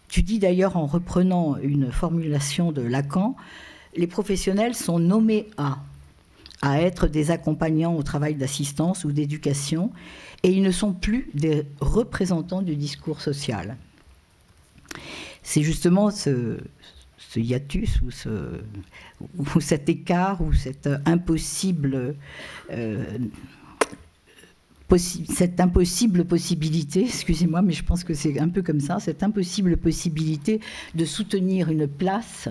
Speaker 4: Tu dis d'ailleurs, en reprenant une formulation de Lacan, les professionnels sont nommés à être des accompagnants au travail d'assistance ou d'éducation, et ils ne sont plus des représentants du discours social. C'est justement ce hiatus ou cet écart ou cette impossible possibilité, excusez-moi, mais je pense que c'est un peu comme ça, cette impossible possibilité de soutenir une place,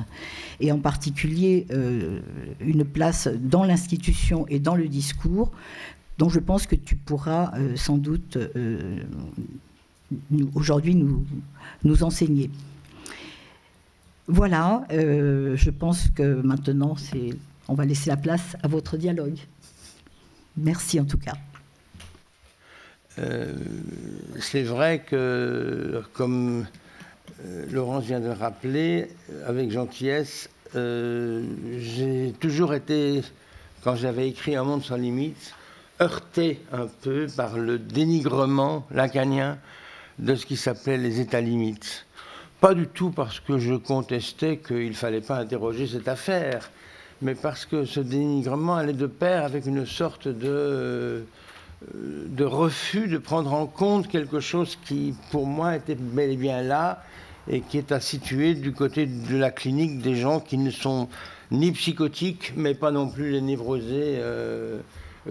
Speaker 4: et en particulier une place dans l'institution et dans le discours, dont je pense que tu pourras sans doute aujourd'hui nous enseigner. Voilà, je pense que maintenant, on va laisser la place à votre dialogue. Merci en tout cas.
Speaker 6: C'est vrai que, comme Laurence vient de le rappeler, avec gentillesse, j'ai toujours été, quand j'avais écrit Un monde sans limites, heurté un peu par le dénigrement lacanien de ce qui s'appelait les états limites. Pas du tout parce que je contestais qu'il ne fallait pas interroger cette affaire, mais parce que ce dénigrement allait de pair avec une sorte de refus de prendre en compte quelque chose qui, pour moi, était bel et bien là et qui est à situer du côté de la clinique des gens qui ne sont ni psychotiques, mais pas non plus les névrosés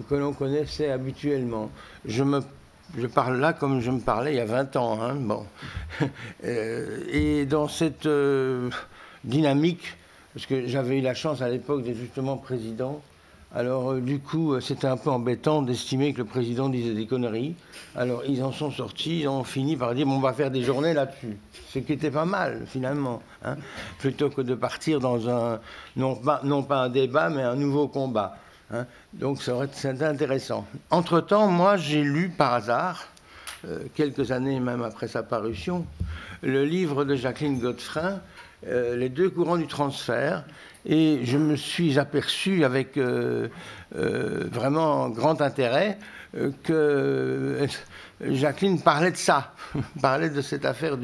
Speaker 6: que l'on connaissait habituellement. Je parle là comme je me parlais il y a 20 ans. Hein, bon. Et dans cette dynamique, parce que j'avais eu la chance à l'époque d'être justement président, alors du coup c'était un peu embêtant d'estimer que le président disait des conneries. Alors ils en sont sortis, ils ont fini par dire bon, on va faire des journées là-dessus. Ce qui était pas mal finalement, hein, plutôt que de partir dans un, non pas un débat, mais un nouveau combat. hein. Donc c'est intéressant. Entre-temps, moi, j'ai lu par hasard, quelques années même après sa parution, le livre de Jacqueline Godefrein, Les deux courants du transfert, et je me suis aperçu avec vraiment grand intérêt que Jacqueline parlait de ça, parlait de cette affaire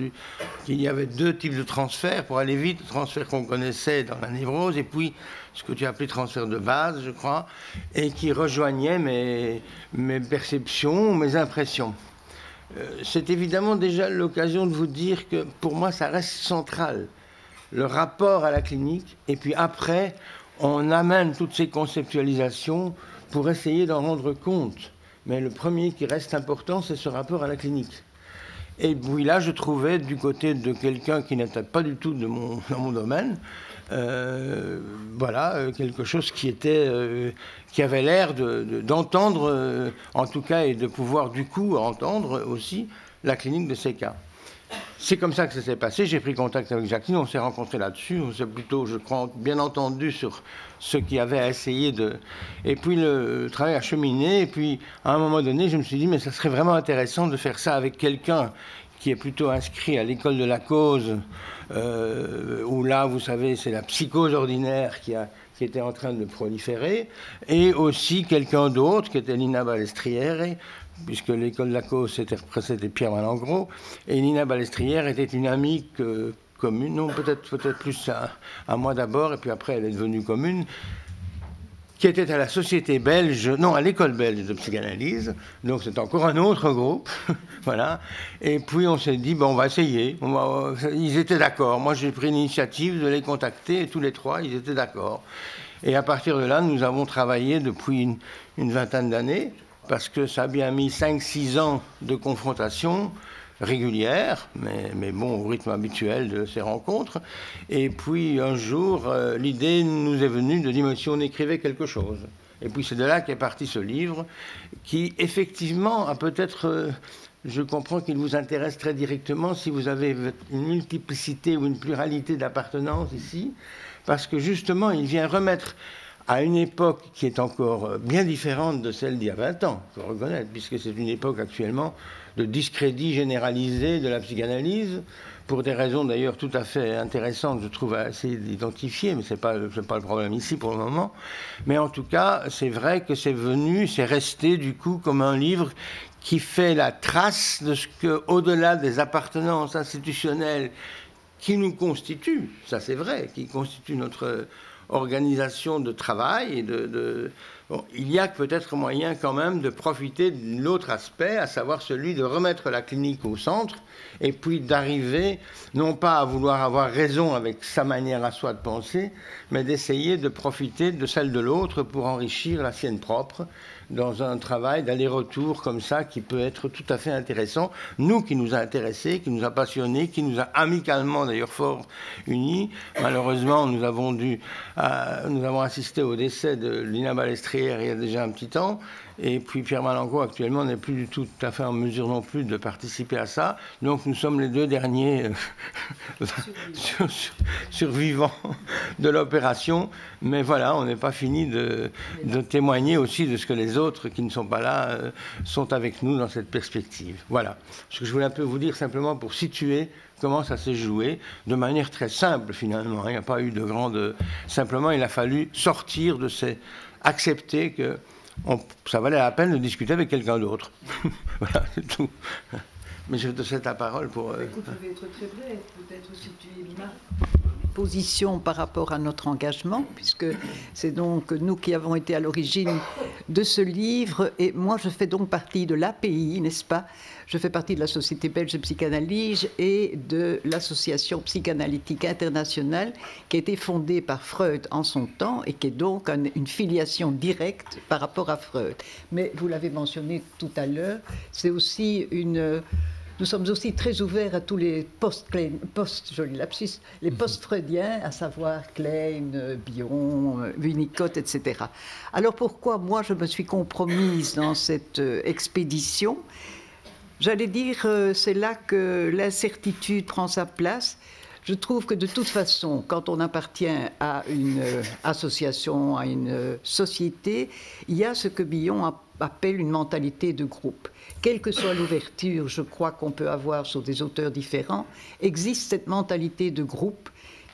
Speaker 6: qu'il y avait deux types de transferts, pour aller vite, le transfert qu'on connaissait dans la névrose, et puis ce que tu as appelé transfert de base, je crois, et qui rejoignait mes perceptions, mes impressions. C'est évidemment déjà l'occasion de vous dire que pour moi ça reste central, le rapport à la clinique, et puis après on amène toutes ces conceptualisations pour essayer d'en rendre compte. Mais le premier qui reste important, c'est ce rapport à la clinique. Et puis là, je trouvais du côté de quelqu'un qui n'était pas du tout dans mon domaine, voilà, quelque chose qui avait l'air d'entendre, en tout cas, et de pouvoir du coup entendre aussi la clinique de ces cas. C'est comme ça que ça s'est passé. J'ai pris contact avec Jacqueline, on s'est rencontrés là-dessus. On s'est plutôt, je crois, bien entendu sur ce qu'il y avait à essayer de... Et puis le travail a cheminé. Et puis, à un moment donné, je me suis dit, mais ça serait vraiment intéressant de faire ça avec quelqu'un qui est plutôt inscrit à l'école de la cause, où là, vous savez, c'est la psychose ordinaire qui était en train de proliférer, et aussi quelqu'un d'autre, qui était Nina Balestrière, puisque l'école de la cause, c'était Pierre Malengros, et Nina Balestrière était une amie commune, non, peut-être plus à moi d'abord, et puis après elle est devenue commune, qui était à la société belge, non, à l'école belge de psychanalyse, donc c'est encore un autre groupe, voilà, et puis on s'est dit, bon, on va essayer, ils étaient d'accord, moi j'ai pris l'initiative de les contacter, et tous les trois, ils étaient d'accord, et à partir de là, nous avons travaillé depuis une vingtaine d'années, parce que ça a bien mis 5-6 ans de confrontation régulière, mais bon, au rythme habituel de ces rencontres. Et puis un jour, l'idée nous est venue de dire, mais si on écrivait quelque chose. Et puis c'est de là qu'est parti ce livre, qui effectivement a peut-être... je comprends qu'il vous intéresse très directement si vous avez une multiplicité ou une pluralité d'appartenances ici, parce que justement, il vient remettre... à une époque qui est encore bien différente de celle d'il y a 20 ans, il faut reconnaître, puisque c'est une époque actuellement de discrédit généralisé de la psychanalyse, pour des raisons d'ailleurs tout à fait intéressantes, je trouve, à essayer d'identifier, mais ce n'est pas le problème ici pour le moment. Mais en tout cas, c'est vrai que c'est resté du coup comme un livre qui fait la trace de ce que, au-delà des appartenances institutionnelles qui nous constituent, ça c'est vrai, qui constituent notre... organisation de travail. Bon, il y a peut-être moyen quand même de profiter de l'autre aspect, à savoir celui de remettre la clinique au centre et puis d'arriver, non pas à vouloir avoir raison avec sa manière à soi de penser, mais d'essayer de profiter de celle de l'autre pour enrichir la sienne propre dans un travail d'aller-retour comme ça qui peut être tout à fait intéressant. Nous, qui nous a intéressés, qui nous a passionnés, qui nous a amicalement d'ailleurs fort unis. Malheureusement, nous avons assisté au décès de Nina Balestrière il y a déjà un petit temps. Et puis Pierre Malengros actuellement n'est plus du tout à fait en mesure non plus de participer à ça. Donc nous sommes les deux derniers survivants de l'opération. Mais voilà, on n'est pas fini de témoigner aussi de ce que les autres qui ne sont pas là sont avec nous dans cette perspective. Voilà ce que je voulais un peu vous dire simplement pour situer comment ça s'est joué, de manière très simple finalement. Il n'y a pas eu de grande... Simplement, il a fallu sortir de ces... accepter que ça valait la peine de discuter avec quelqu'un d'autre. Voilà, c'est tout. Mais je te cède la parole pour...
Speaker 7: Écoute, je vais être très bref, peut-être situer ma position par rapport à notre engagement, puisque c'est donc nous qui avons été à l'origine de ce livre, et moi je fais donc partie de l'API, n'est-ce pas? Je fais partie de la Société belge de psychanalyse et de l'Association psychanalytique internationale qui a été fondée par Freud en son temps et qui est donc une filiation directe par rapport à Freud. Mais vous l'avez mentionné tout à l'heure, c'est aussi une... Nous sommes aussi très ouverts à tous les les post-freudiens, à savoir Klein, Bion, Winnicott, etc. Alors pourquoi moi je me suis compromise dans cette expédition? J'allais dire, c'est là que l'incertitude prend sa place. Je trouve que de toute façon, quand on appartient à une association, à une société, il y a ce que Billon appelle une mentalité de groupe. Quelle que soit l'ouverture, je crois qu'on peut avoir sur des auteurs différents, existe cette mentalité de groupe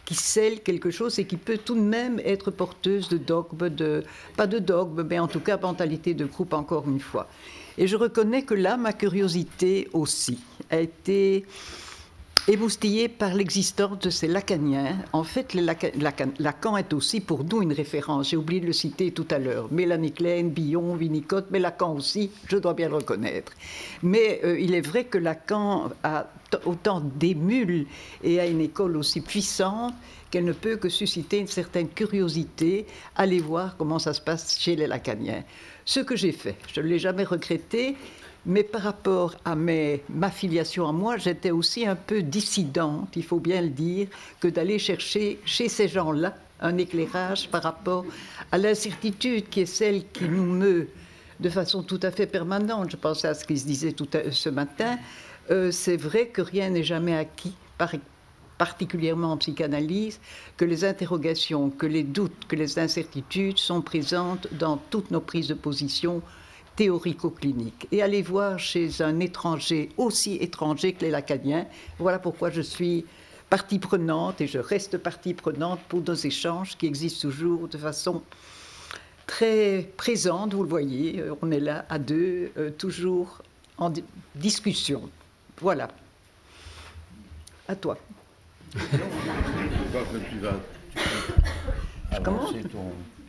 Speaker 7: qui scelle quelque chose et qui peut tout de même être porteuse de dogme, pas de dogme, mais en tout cas mentalité de groupe encore une fois. Et je reconnais que là, ma curiosité aussi a été émoustillé par l'existence de ces lacaniens. En fait, Lacan est aussi pour nous une référence. J'ai oublié de le citer tout à l'heure. Mélanie Klein, Billon, Winnicott, mais Lacan aussi, je dois bien le reconnaître. Mais il est vrai que Lacan a autant d'émules et a une école aussi puissante qu'elle ne peut que susciter une certaine curiosité. Allez voir comment ça se passe chez les lacaniens. Ce que j'ai fait, je ne l'ai jamais regretté. Mais par rapport à ma filiation à moi, j'étais aussi un peu dissidente, il faut bien le dire, que d'aller chercher chez ces gens-là un éclairage par rapport à l'incertitude qui est celle qui nous meut de façon tout à fait permanente. Je pensais à ce qui se disait ce matin. C'est vrai que rien n'est jamais acquis, particulièrement en psychanalyse, que les interrogations, que les doutes, que les incertitudes sont présentes dans toutes nos prises de position théorico-clinique. Et aller voir chez un étranger, aussi étranger que les lacaniens, voilà pourquoi je suis partie prenante et je reste partie prenante pour nos échanges qui existent toujours de façon très présente, vous le voyez, on est là à deux, toujours en discussion. Voilà. À toi.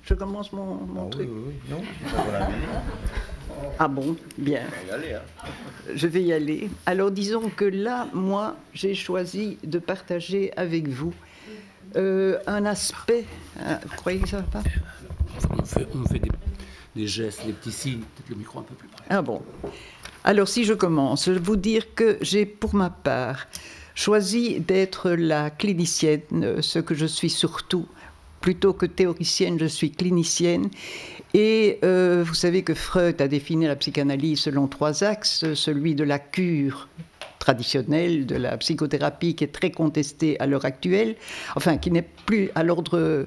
Speaker 7: Je commence mon truc.
Speaker 6: Oui, non, ça va la venir.
Speaker 7: Ah bon, bien. Je vais y aller. Alors disons que là, moi, j'ai choisi de partager avec vous un aspect... vous croyez que ça va pas?
Speaker 1: On fait des gestes, des petits signes, peut-être le micro un peu plus près.
Speaker 7: Ah bon. Alors si je commence, je vais vous dire que j'ai pour ma part choisi d'être la clinicienne, ce que je suis surtout. Plutôt que théoricienne, je suis clinicienne. Et vous savez que Freud a défini la psychanalyse selon 3 axes, celui de la cure traditionnelle, de la psychothérapie qui est très contestée à l'heure actuelle, enfin qui n'est plus à l'ordre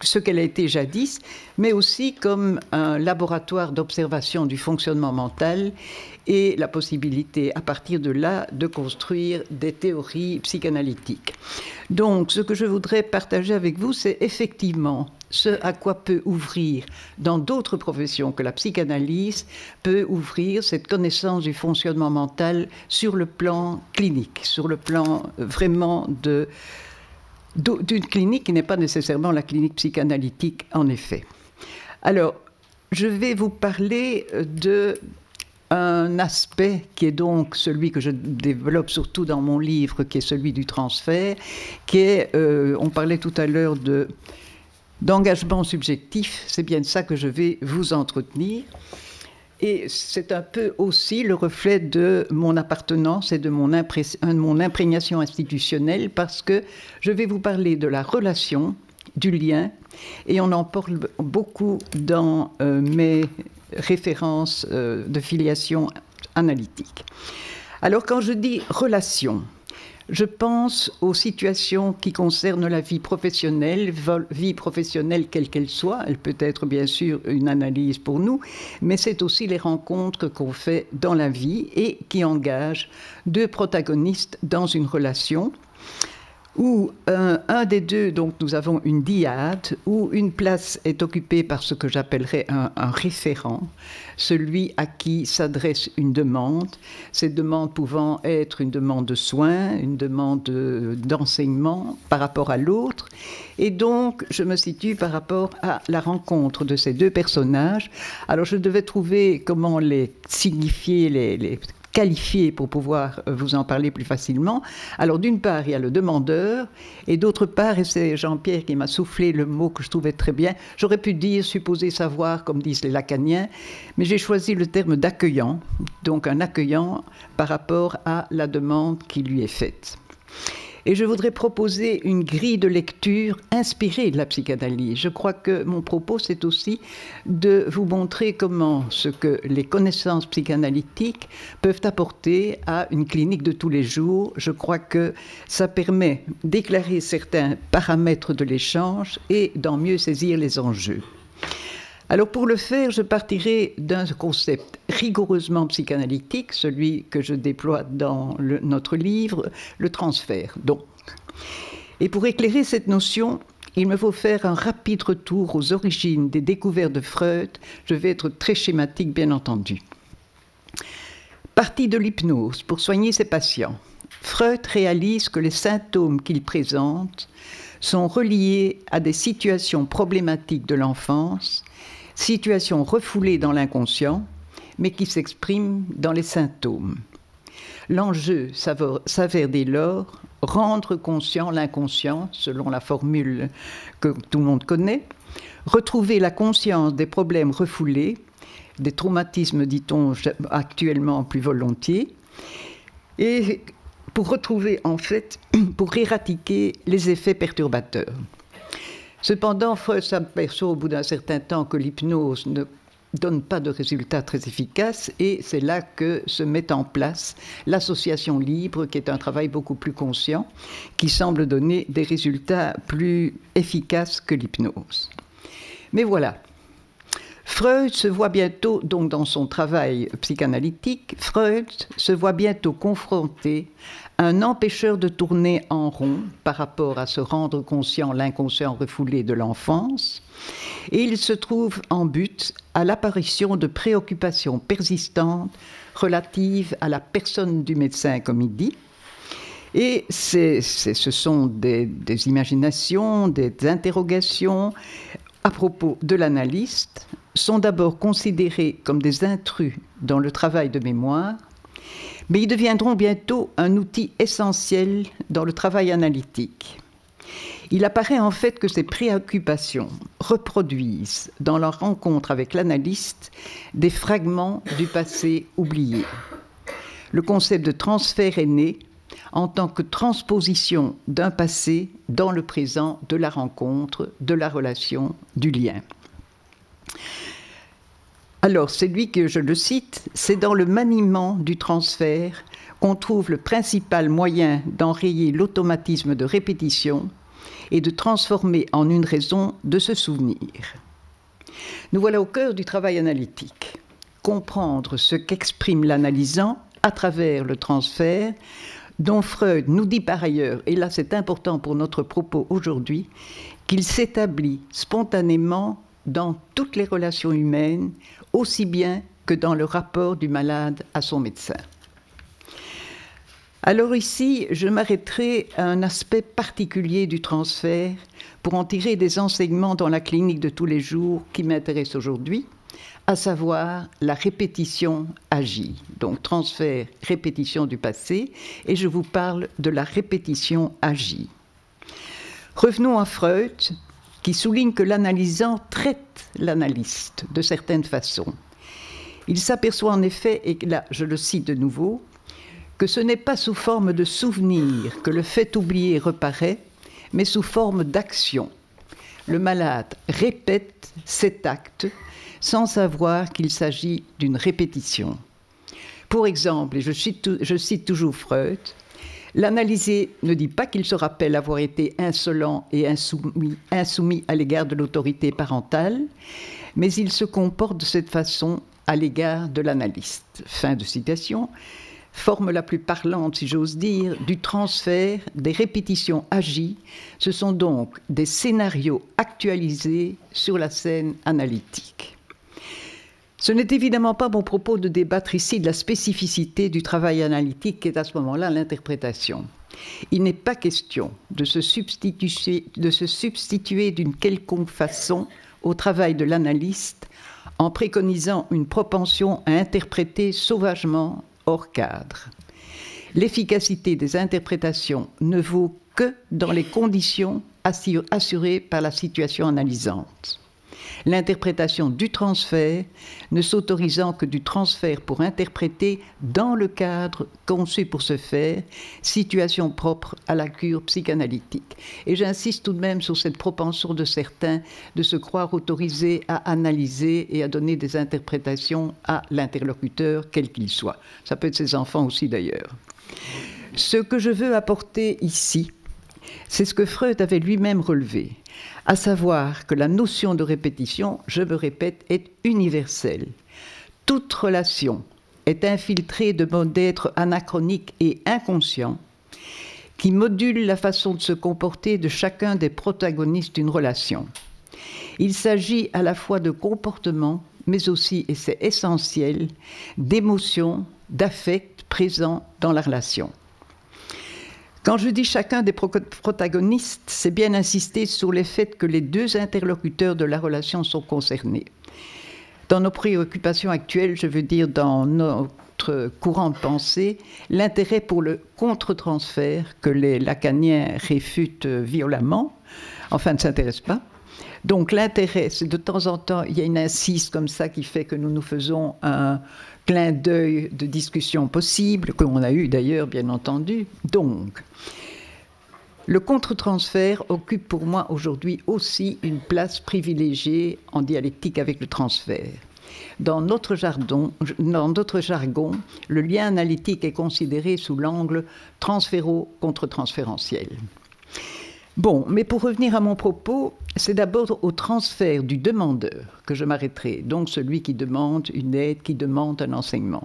Speaker 7: ce qu'elle a été jadis, mais aussi comme un laboratoire d'observation du fonctionnement mental et la possibilité, à partir de là, de construire des théories psychanalytiques. Donc, ce que je voudrais partager avec vous, c'est effectivement ce à quoi peut ouvrir, dans d'autres professions que la psychanalyse, peut ouvrir cette connaissance du fonctionnement mental sur le plan clinique, sur le plan vraiment d'une clinique qui n'est pas nécessairement la clinique psychanalytique, en effet. Alors, je vais vous parler d'un aspect qui est donc celui que je développe surtout dans mon livre, qui est celui du transfert, qui est, on parlait tout à l'heure d'engagement subjectif, c'est bien de ça que je vais vous entretenir. Et c'est un peu aussi le reflet de mon appartenance et de mon imprégnation institutionnelle, parce que je vais vous parler de la relation, du lien, et on en parle beaucoup dans mes références de filiation analytique. Alors quand je dis relation, je pense aux situations qui concernent la vie professionnelle quelle qu'elle soit. Elle peut être bien sûr une analyse pour nous, mais c'est aussi les rencontres qu'on fait dans la vie et qui engagent 2 protagonistes dans une relation où un des deux, donc nous avons une dyade, où une place est occupée par ce que j'appellerais un référent, celui à qui s'adresse une demande, cette demande pouvant être une demande de soins, une demande d'enseignement par rapport à l'autre. Et donc, je me situe par rapport à la rencontre de ces 2 personnages. Alors, je devais trouver comment les signifier, les qualifié pour pouvoir vous en parler plus facilement. Alors d'une part, il y a le demandeur, et d'autre part, et c'est Jean-Pierre qui m'a soufflé le mot que je trouvais très bien, j'aurais pu dire supposer savoir, comme disent les lacaniens, mais j'ai choisi le terme d'accueillant, donc un accueillant par rapport à la demande qui lui est faite. Et je voudrais proposer une grille de lecture inspirée de la psychanalyse. Je crois que mon propos, c'est aussi de vous montrer comment ce que les connaissances psychanalytiques peuvent apporter à une clinique de tous les jours. Je crois que ça permet d'éclairer certains paramètres de l'échange et d'en mieux saisir les enjeux. Alors pour le faire, je partirai d'un concept rigoureusement psychanalytique, celui que je déploie dans notre livre, le transfert. Donc. Et pour éclairer cette notion, il me faut faire un rapide retour aux origines des découvertes de Freud. Je vais être très schématique, bien entendu. Parti de l'hypnose pour soigner ses patients, Freud réalise que les symptômes qu'il présente sont reliés à des situations problématiques de l'enfance, situations refoulées dans l'inconscient, mais qui s'expriment dans les symptômes. L'enjeu s'avère dès lors rendre conscient l'inconscient, selon la formule que tout le monde connaît, retrouver la conscience des problèmes refoulés, des traumatismes, dit-on actuellement plus volontiers, et pour retrouver en fait, pour éradiquer les effets perturbateurs. Cependant, Freud s'aperçoit au bout d'un certain temps que l'hypnose ne donne pas de résultats très efficaces et c'est là que se met en place l'association libre, qui est un travail beaucoup plus conscient, qui semble donner des résultats plus efficaces que l'hypnose. Mais voilà, Freud se voit bientôt, donc dans son travail psychanalytique, Freud se voit bientôt confronté à un empêcheur de tourner en rond par rapport à se rendre conscient l'inconscient refoulé de l'enfance, et il se trouve en but à l'apparition de préoccupations persistantes relatives à la personne du médecin, comme il dit. Et ce sont des imaginations, des interrogations à propos de l'analyste, sont d'abord considérés comme des intrus dans le travail de mémoire, mais ils deviendront bientôt un outil essentiel dans le travail analytique. Il apparaît en fait que ces préoccupations reproduisent dans leur rencontre avec l'analyste des fragments du passé oublié. Le concept de transfert est né en tant que transposition d'un passé dans le présent de la rencontre, de la relation, du lien. Alors, c'est lui que je le cite, c'est dans le maniement du transfert qu'on trouve le principal moyen d'enrayer l'automatisme de répétition et de transformer en une raison de se souvenir. Nous voilà au cœur du travail analytique. Comprendre ce qu'exprime l'analysant à travers le transfert, dont Freud nous dit par ailleurs, et là c'est important pour notre propos aujourd'hui, qu'il s'établit spontanément dans toutes les relations humaines, aussi bien que dans le rapport du malade à son médecin. Alors ici, je m'arrêterai à un aspect particulier du transfert pour en tirer des enseignements dans la clinique de tous les jours qui m'intéressent aujourd'hui, à savoir la répétition agie. Donc transfert, répétition du passé, et je vous parle de la répétition agie. Revenons à Freud, qui souligne que l'analysant traite l'analyste de certaines façons. Il s'aperçoit en effet, et là je le cite de nouveau, que ce n'est pas sous forme de souvenir que le fait oublié reparaît, mais sous forme d'action. Le malade répète cet acte sans savoir qu'il s'agit d'une répétition. Pour exemple, et je cite toujours Freud, l'analysé ne dit pas qu'il se rappelle avoir été insolent et insoumis à l'égard de l'autorité parentale, mais il se comporte de cette façon à l'égard de l'analyste. Fin de citation. Forme la plus parlante, si j'ose dire, du transfert des répétitions agies. Ce sont donc des scénarios actualisés sur la scène analytique. Ce n'est évidemment pas mon propos de débattre ici de la spécificité du travail analytique qui est à ce moment-là l'interprétation. Il n'est pas question de se substituer d'une quelconque façon au travail de l'analyste en préconisant une propension à interpréter sauvagement hors cadre. L'efficacité des interprétations ne vaut que dans les conditions assurées par la situation analysante. L'interprétation du transfert ne s'autorisant que du transfert pour interpréter dans le cadre conçu pour ce faire, situation propre à la cure psychanalytique. Et j'insiste tout de même sur cette propension de certains de se croire autorisés à analyser et à donner des interprétations à l'interlocuteur, quel qu'il soit. Ça peut être ses enfants aussi d'ailleurs. Ce que je veux apporter ici, c'est ce que Freud avait lui-même relevé, à savoir que la notion de répétition, je me répète, est universelle. Toute relation est infiltrée de modes d'être anachroniques et inconscients qui modulent la façon de se comporter de chacun des protagonistes d'une relation. Il s'agit à la fois de comportements, mais aussi, et c'est essentiel, d'émotions, d'affects présents dans la relation. Quand je dis chacun des protagonistes, c'est bien insister sur le fait que les deux interlocuteurs de la relation sont concernés. Dans nos préoccupations actuelles, je veux dire dans notre courant de pensée, l'intérêt pour le contre-transfert que les lacaniens réfutent violemment, enfin ne s'intéressent pas. Donc l'intérêt, c'est de temps en temps, il y a une incise comme ça qui fait que nous nous faisons un clin d'œil de discussion possible, qu'on a eu d'ailleurs, bien entendu. Donc, le contre-transfert occupe pour moi aujourd'hui aussi une place privilégiée en dialectique avec le transfert. Dans notre jargon, le lien analytique est considéré sous l'angle transféro-contre-transférentiel. Bon, mais pour revenir à mon propos, c'est d'abord au transfert du demandeur que je m'arrêterai, donc celui qui demande une aide, qui demande un enseignement.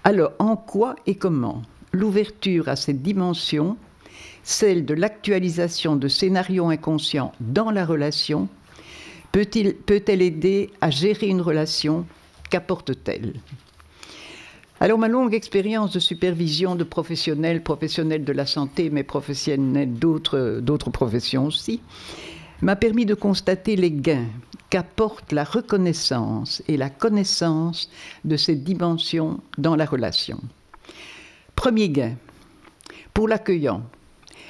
Speaker 7: Alors, en quoi et comment l'ouverture à cette dimension, celle de l'actualisation de scénarios inconscients dans la relation, peut-elle aider à gérer une relation? Qu'apporte-t-elle? Alors, ma longue expérience de supervision de professionnels de la santé, mais professionnels d'autres professions aussi, m'a permis de constater les gains qu'apporte la reconnaissance et la connaissance de ces dimensions dans la relation. Premier gain, pour l'accueillant,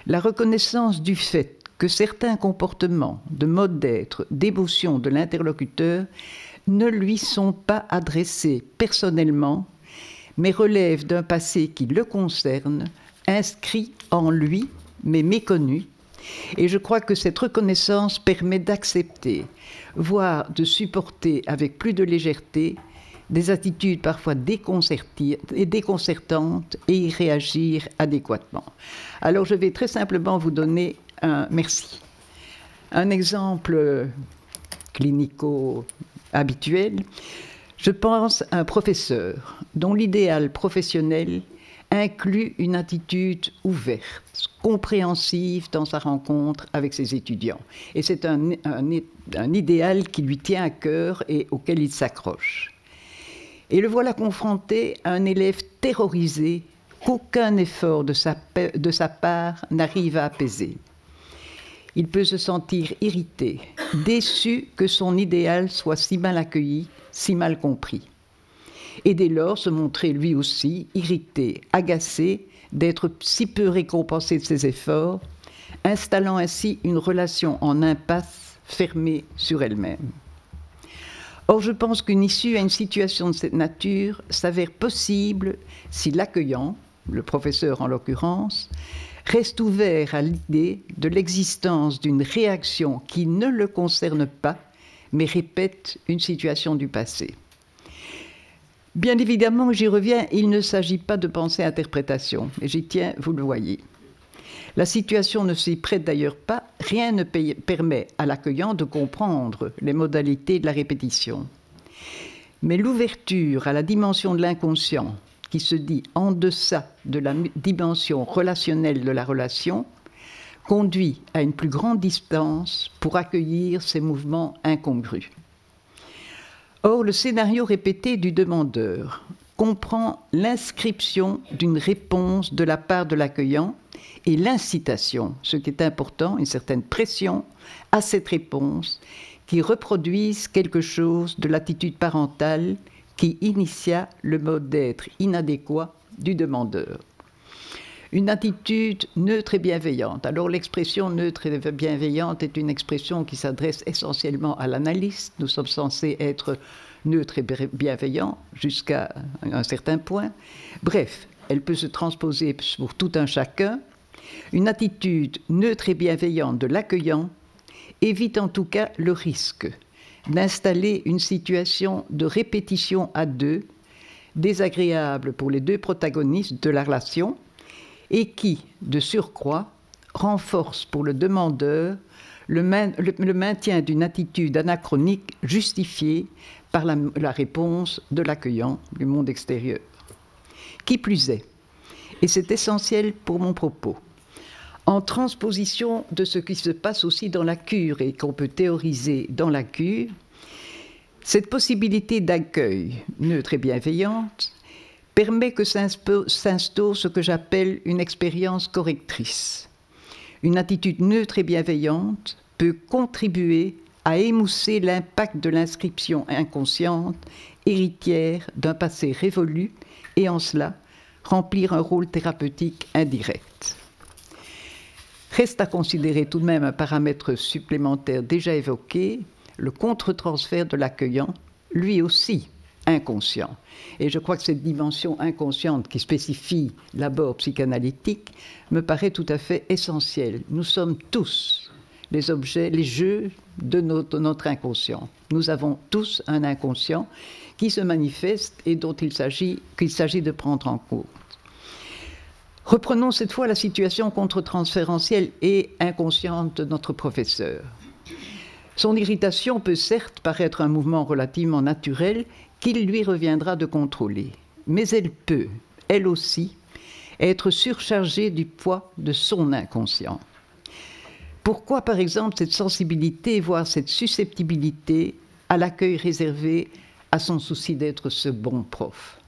Speaker 7: la reconnaissance du fait que certains comportements de mode d'être, d'émotion de l'interlocuteur ne lui sont pas adressés personnellement, mais relève d'un passé qui le concerne, inscrit en lui, mais méconnu. Et je crois que cette reconnaissance permet d'accepter, voire de supporter avec plus de légèreté, des attitudes parfois déconcertantes et y réagir adéquatement. Alors je vais très simplement vous donner un merci. Un exemple clinico-habituel. Je pense à un professeur dont l'idéal professionnel inclut une attitude ouverte, compréhensive dans sa rencontre avec ses étudiants. Et c'est un idéal qui lui tient à cœur et auquel il s'accroche. Et le voilà confronté à un élève terrorisé qu'aucun effort de sa part n'arrive à apaiser. Il peut se sentir irrité, déçu que son idéal soit si mal accueilli, si mal compris. Et dès lors se montrer lui aussi irrité, agacé d'être si peu récompensé de ses efforts, installant ainsi une relation en impasse fermée sur elle-même. Or, je pense qu'une issue à une situation de cette nature s'avère possible si l'accueillant, le professeur en l'occurrence, reste ouvert à l'idée de l'existence d'une réaction qui ne le concerne pas, mais répète une situation du passé. Bien évidemment, j'y reviens, il ne s'agit pas de pensée interprétation, et j'y tiens, vous le voyez. La situation ne s'y prête d'ailleurs pas, rien ne permet à l'accueillant de comprendre les modalités de la répétition. Mais l'ouverture à la dimension de l'inconscient, qui se dit en deçà de la dimension relationnelle de la relation, conduit à une plus grande distance pour accueillir ces mouvements incongrus. Or, le scénario répété du demandeur comprend l'inscription d'une réponse de la part de l'accueillant et l'incitation, ce qui est important, une certaine pression à cette réponse qui reproduise quelque chose de l'attitude parentale qui initia le mode d'être inadéquat du demandeur. une attitude neutre et bienveillante. Alors l'expression neutre et bienveillante est une expression qui s'adresse essentiellement à l'analyste. Nous sommes censés être neutres et bienveillants jusqu'à un certain point. Bref, elle peut se transposer pour tout un chacun. Une attitude neutre et bienveillante de l'accueillant évite en tout cas le risque d'installer une situation de répétition à deux, désagréable pour les deux protagonistes de la relation, et qui, de surcroît, renforce pour le demandeur le maintien d'une attitude anachronique justifiée par la réponse de l'accueillant du monde extérieur. Qui plus est, et c'est essentiel pour mon propos, en transposition de ce qui se passe aussi dans la cure et qu'on peut théoriser dans la cure, cette possibilité d'accueil neutre et bienveillante permet que s'instaure ce que j'appelle une expérience correctrice. Une attitude neutre et bienveillante peut contribuer à émousser l'impact de l'inscription inconsciente, héritière d'un passé révolu, et en cela, remplir un rôle thérapeutique indirect. Reste à considérer tout de même un paramètre supplémentaire déjà évoqué, le contre-transfert de l'accueillant, lui aussi inconscient. Et je crois que cette dimension inconsciente qui spécifie l'abord psychanalytique me paraît tout à fait essentielle. Nous sommes tous les objets, les jeux de notre inconscient. Nous avons tous un inconscient qui se manifeste et dont qu'il s'agit de prendre en compte. Reprenons cette fois la situation contre-transférentielle et inconsciente de notre professeur. Son irritation peut certes paraître un mouvement relativement naturel qu'il lui reviendra de contrôler, mais elle peut, elle aussi, être surchargée du poids de son inconscient. Pourquoi, par exemple, cette sensibilité, voire cette susceptibilité à l'accueil réservé à son souci d'être ce bon prof ?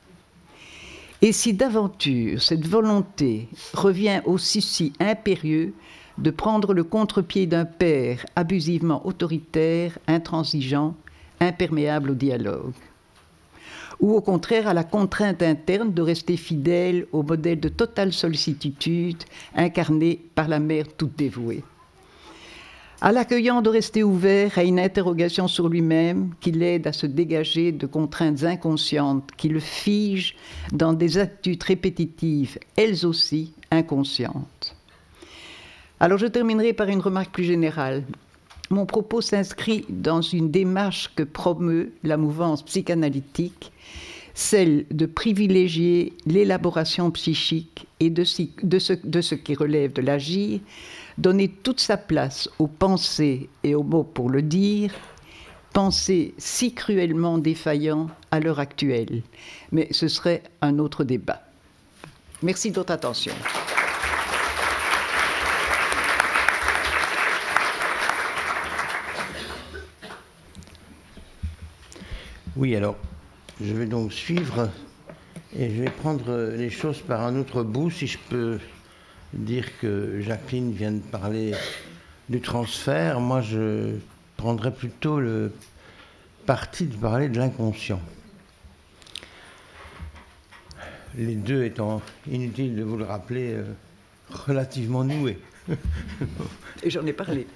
Speaker 7: Et si d'aventure cette volonté revient au souci impérieux de prendre le contre-pied d'un père abusivement autoritaire, intransigeant, imperméable au dialogue, ou au contraire à la contrainte interne de rester fidèle au modèle de totale sollicitude incarné par la mère toute dévouée, à l'accueillant de rester ouvert à une interrogation sur lui-même qui l'aide à se dégager de contraintes inconscientes qui le figent dans des attitudes répétitives, elles aussi inconscientes. Alors je terminerai par une remarque plus générale. Mon propos s'inscrit dans une démarche que promeut la mouvance psychanalytique, celle de privilégier l'élaboration psychique et de ce qui relève de l'agir, donner toute sa place aux pensées et aux mots pour le dire, pensées si cruellement défaillants à l'heure actuelle. Mais ce serait un autre débat. Merci de votre attention.
Speaker 6: Oui, alors, je vais donc suivre et je vais prendre les choses par un autre bout, si je peux dire que Jacqueline vient de parler du transfert. Moi, je prendrais plutôt le parti de parler de l'inconscient. Les deux étant, inutile de vous le rappeler, relativement noués.
Speaker 7: Et j'en ai parlé.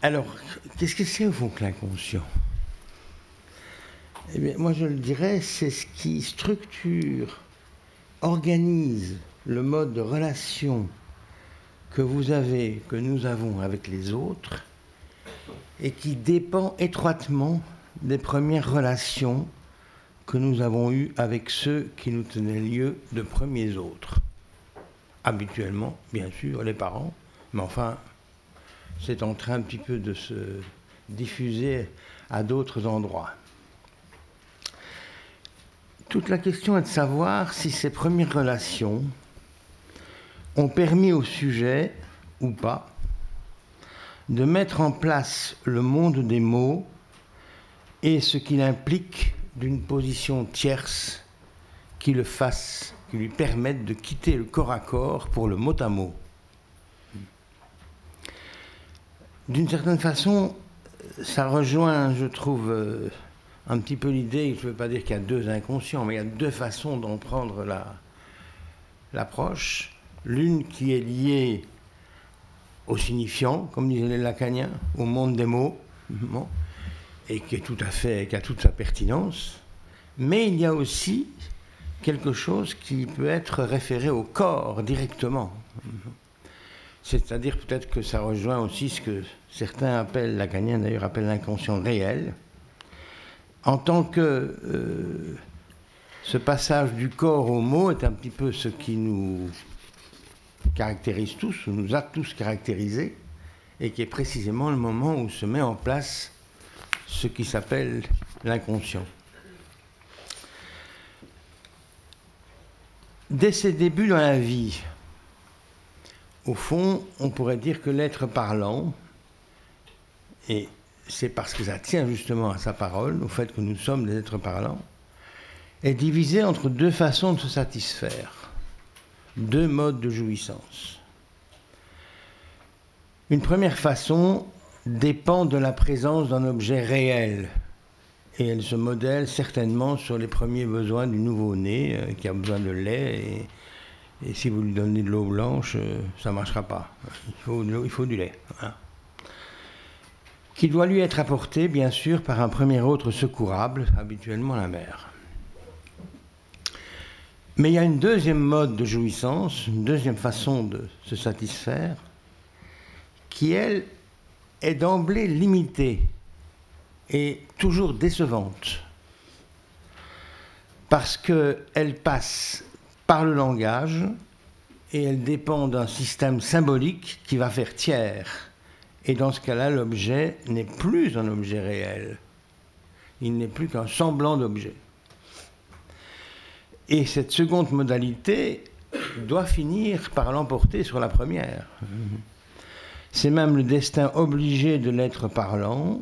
Speaker 6: Alors, qu'est-ce que c'est au fond que l'inconscient ? Eh bien, moi je le dirais, c'est ce qui structure, organise le mode de relation que vous avez, que nous avons avec les autres, et qui dépend étroitement des premières relations que nous avons eues avec ceux qui nous tenaient lieu de premiers autres. Habituellement, bien sûr, les parents, mais enfin, c'est en train un petit peu de se diffuser à d'autres endroits. Toute la question est de savoir si ces premières relations ont permis au sujet, ou pas, de mettre en place le monde des mots et ce qu'il implique d'une position tierce qui le fasse, qui lui permette de quitter le corps à corps pour le mot à mot. D'une certaine façon, ça rejoint, je trouve, un petit peu l'idée, je ne veux pas dire qu'il y a deux inconscients, mais il y a deux façons d'en prendre l'approche. L'une qui est liée au signifiant, comme disaient les lacaniens, au monde des mots, bon, et qui a toute sa pertinence. Mais il y a aussi quelque chose qui peut être référé au corps directement. C'est-à-dire peut-être que ça rejoint aussi ce que certains appellent, lacaniens d'ailleurs appellent l'inconscient réel, en tant que ce passage du corps au mot est un petit peu ce qui nous caractérise tous, ou nous a tous caractérisés, et qui est précisément le moment où se met en place ce qui s'appelle l'inconscient. Dès ses débuts dans la vie, au fond, on pourrait dire que l'être parlant, et c'est parce que ça tient justement à sa parole, au fait que nous sommes des êtres parlants, est divisé entre deux façons de se satisfaire, deux modes de jouissance. Une première façon dépend de la présence d'un objet réel, et elle se modèle certainement sur les premiers besoins du nouveau-né qui a besoin de lait, et si vous lui donnez de l'eau blanche, ça ne marchera pas. Il faut du lait. Hein. Qui doit lui être apporté, bien sûr, par un premier autre secourable, habituellement la mère. Mais il y a une deuxième mode de jouissance, une deuxième façon de se satisfaire, qui, elle, est d'emblée limitée et toujours décevante, parce qu'elle passe par le langage et elle dépend d'un système symbolique qui va faire tiers. Et dans ce cas-là, l'objet n'est plus un objet réel. Il n'est plus qu'un semblant d'objet. Et cette seconde modalité doit finir par l'emporter sur la première. C'est même le destin obligé de l'être parlant,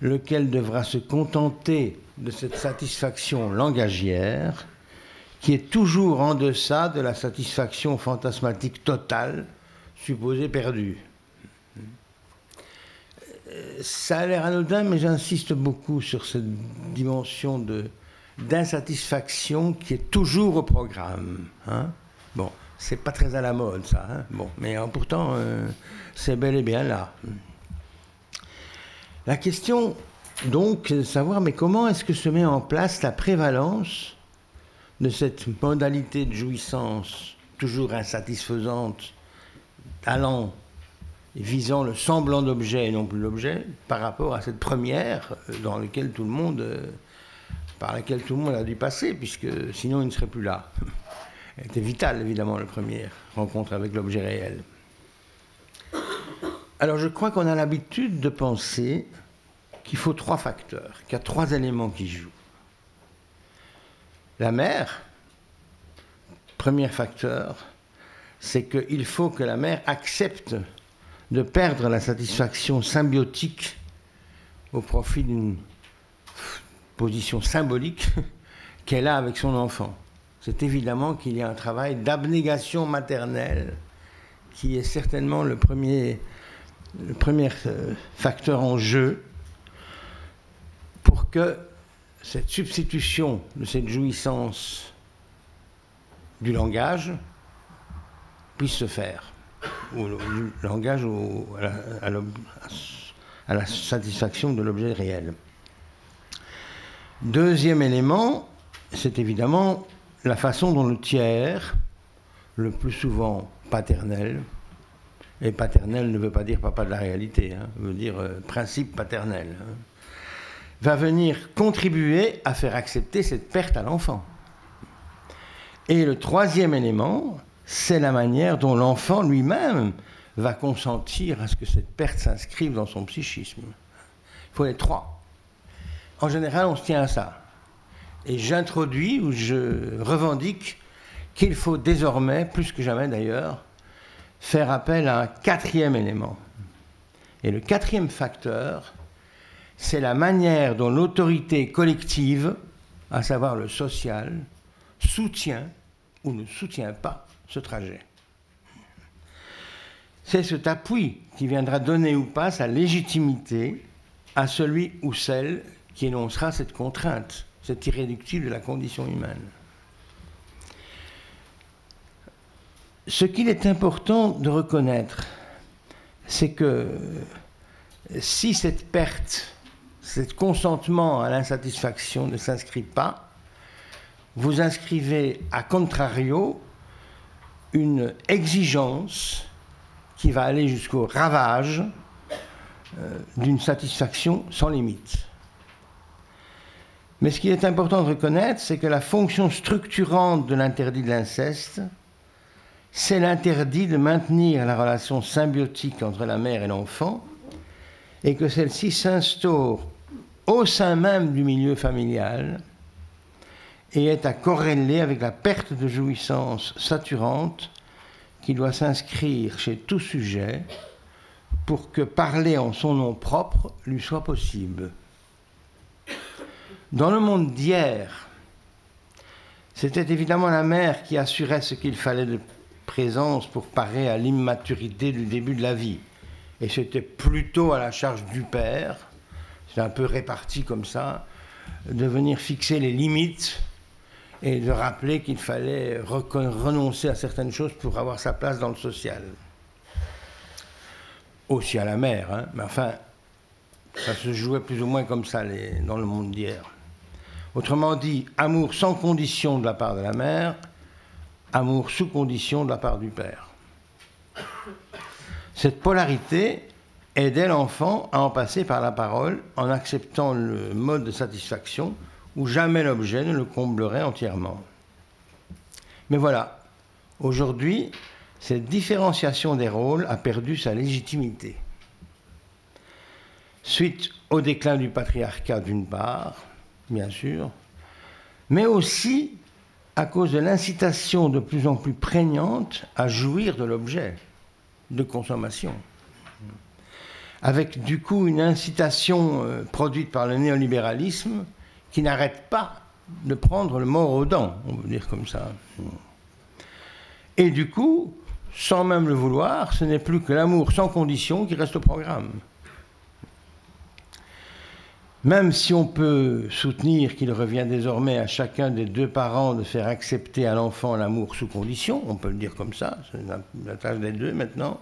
Speaker 6: lequel devra se contenter de cette satisfaction langagière, qui est toujours en deçà de la satisfaction fantasmatique totale, supposée perdue. Ça a l'air anodin, mais j'insiste beaucoup sur cette dimension d'insatisfaction qui est toujours au programme. Hein. Bon, c'est pas très à la mode, ça. Hein. Bon, mais pourtant, c'est bel et bien là. La question, donc, c'est de savoir, mais comment est-ce que se met en place la prévalence de cette modalité de jouissance toujours insatisfaisante, allant et visant le semblant d'objet et non plus l'objet, par rapport à cette première par laquelle tout le monde a dû passer, puisque sinon il ne serait plus là. Elle était vitale, évidemment, la première rencontre avec l'objet réel. Alors je crois qu'on a l'habitude de penser qu'il faut trois facteurs, qu'il y a trois éléments qui jouent. La mère, premier facteur, c'est qu'il faut que la mère accepte de perdre la satisfaction symbiotique au profit d'une position symbolique qu'elle a avec son enfant. C'est évidemment qu'il y a un travail d'abnégation maternelle qui est certainement le premier facteur en jeu pour que cette substitution de cette jouissance du langage puisse se faire. Ou le langage à la satisfaction de l'objet réel. Deuxième élément, c'est évidemment la façon dont le tiers, le plus souvent paternel, et paternel ne veut pas dire papa de la réalité, hein, veut dire principe paternel, hein, va venir contribuer à faire accepter cette perte à l'enfant. Et le troisième élément, c'est la manière dont l'enfant lui-même va consentir à ce que cette perte s'inscrive dans son psychisme. Il faut les trois. En général, on se tient à ça. Et j'introduis ou je revendique qu'il faut désormais, plus que jamais d'ailleurs, faire appel à un quatrième élément. Et le quatrième facteur, c'est la manière dont l'autorité collective, à savoir le social, soutient ou ne soutient pas ce trajet. C'est cet appui qui viendra donner ou pas sa légitimité à celui ou celle qui énoncera cette contrainte, cet irréductible de la condition humaine. Ce qu'il est important de reconnaître, c'est que si cette perte, cet consentement à l'insatisfaction ne s'inscrit pas, vous inscrivez à contrario une exigence qui va aller jusqu'au ravage d'une satisfaction sans limite. Mais ce qui est important de reconnaître, c'est que la fonction structurante de l'interdit de l'inceste, c'est l'interdit de maintenir la relation symbiotique entre la mère et l'enfant, et que celle-ci s'instaure au sein même du milieu familial et est à corréler avec la perte de jouissance saturante qui doit s'inscrire chez tout sujet pour que parler en son nom propre lui soit possible. Dans le monde d'hier, c'était évidemment la mère qui assurait ce qu'il fallait de présence pour parer à l'immaturité du début de la vie. Et c'était plutôt à la charge du père, c'est un peu réparti comme ça, de venir fixer les limites et de rappeler qu'il fallait renoncer à certaines choses pour avoir sa place dans le social. Aussi à la mère, hein, mais enfin, ça se jouait plus ou moins comme ça dans le monde d'hier. Autrement dit, amour sans condition de la part de la mère, amour sous condition de la part du père. Cette polarité aidait l'enfant à en passer par la parole en acceptant le mode de satisfaction où jamais l'objet ne le comblerait entièrement. Mais voilà, aujourd'hui, cette différenciation des rôles a perdu sa légitimité. Suite au déclin du patriarcat d'une part, bien sûr, mais aussi à cause de l'incitation de plus en plus prégnante à jouir de l'objet de consommation. Avec du coup une incitation produite par le néolibéralisme qui n'arrête pas de prendre le mors aux dents, on veut dire comme ça. Et du coup, sans même le vouloir, ce n'est plus que l'amour sans condition qui reste au programme. Même si on peut soutenir qu'il revient désormais à chacun des deux parents de faire accepter à l'enfant l'amour sous condition, on peut le dire comme ça, c'est la tâche des deux maintenant,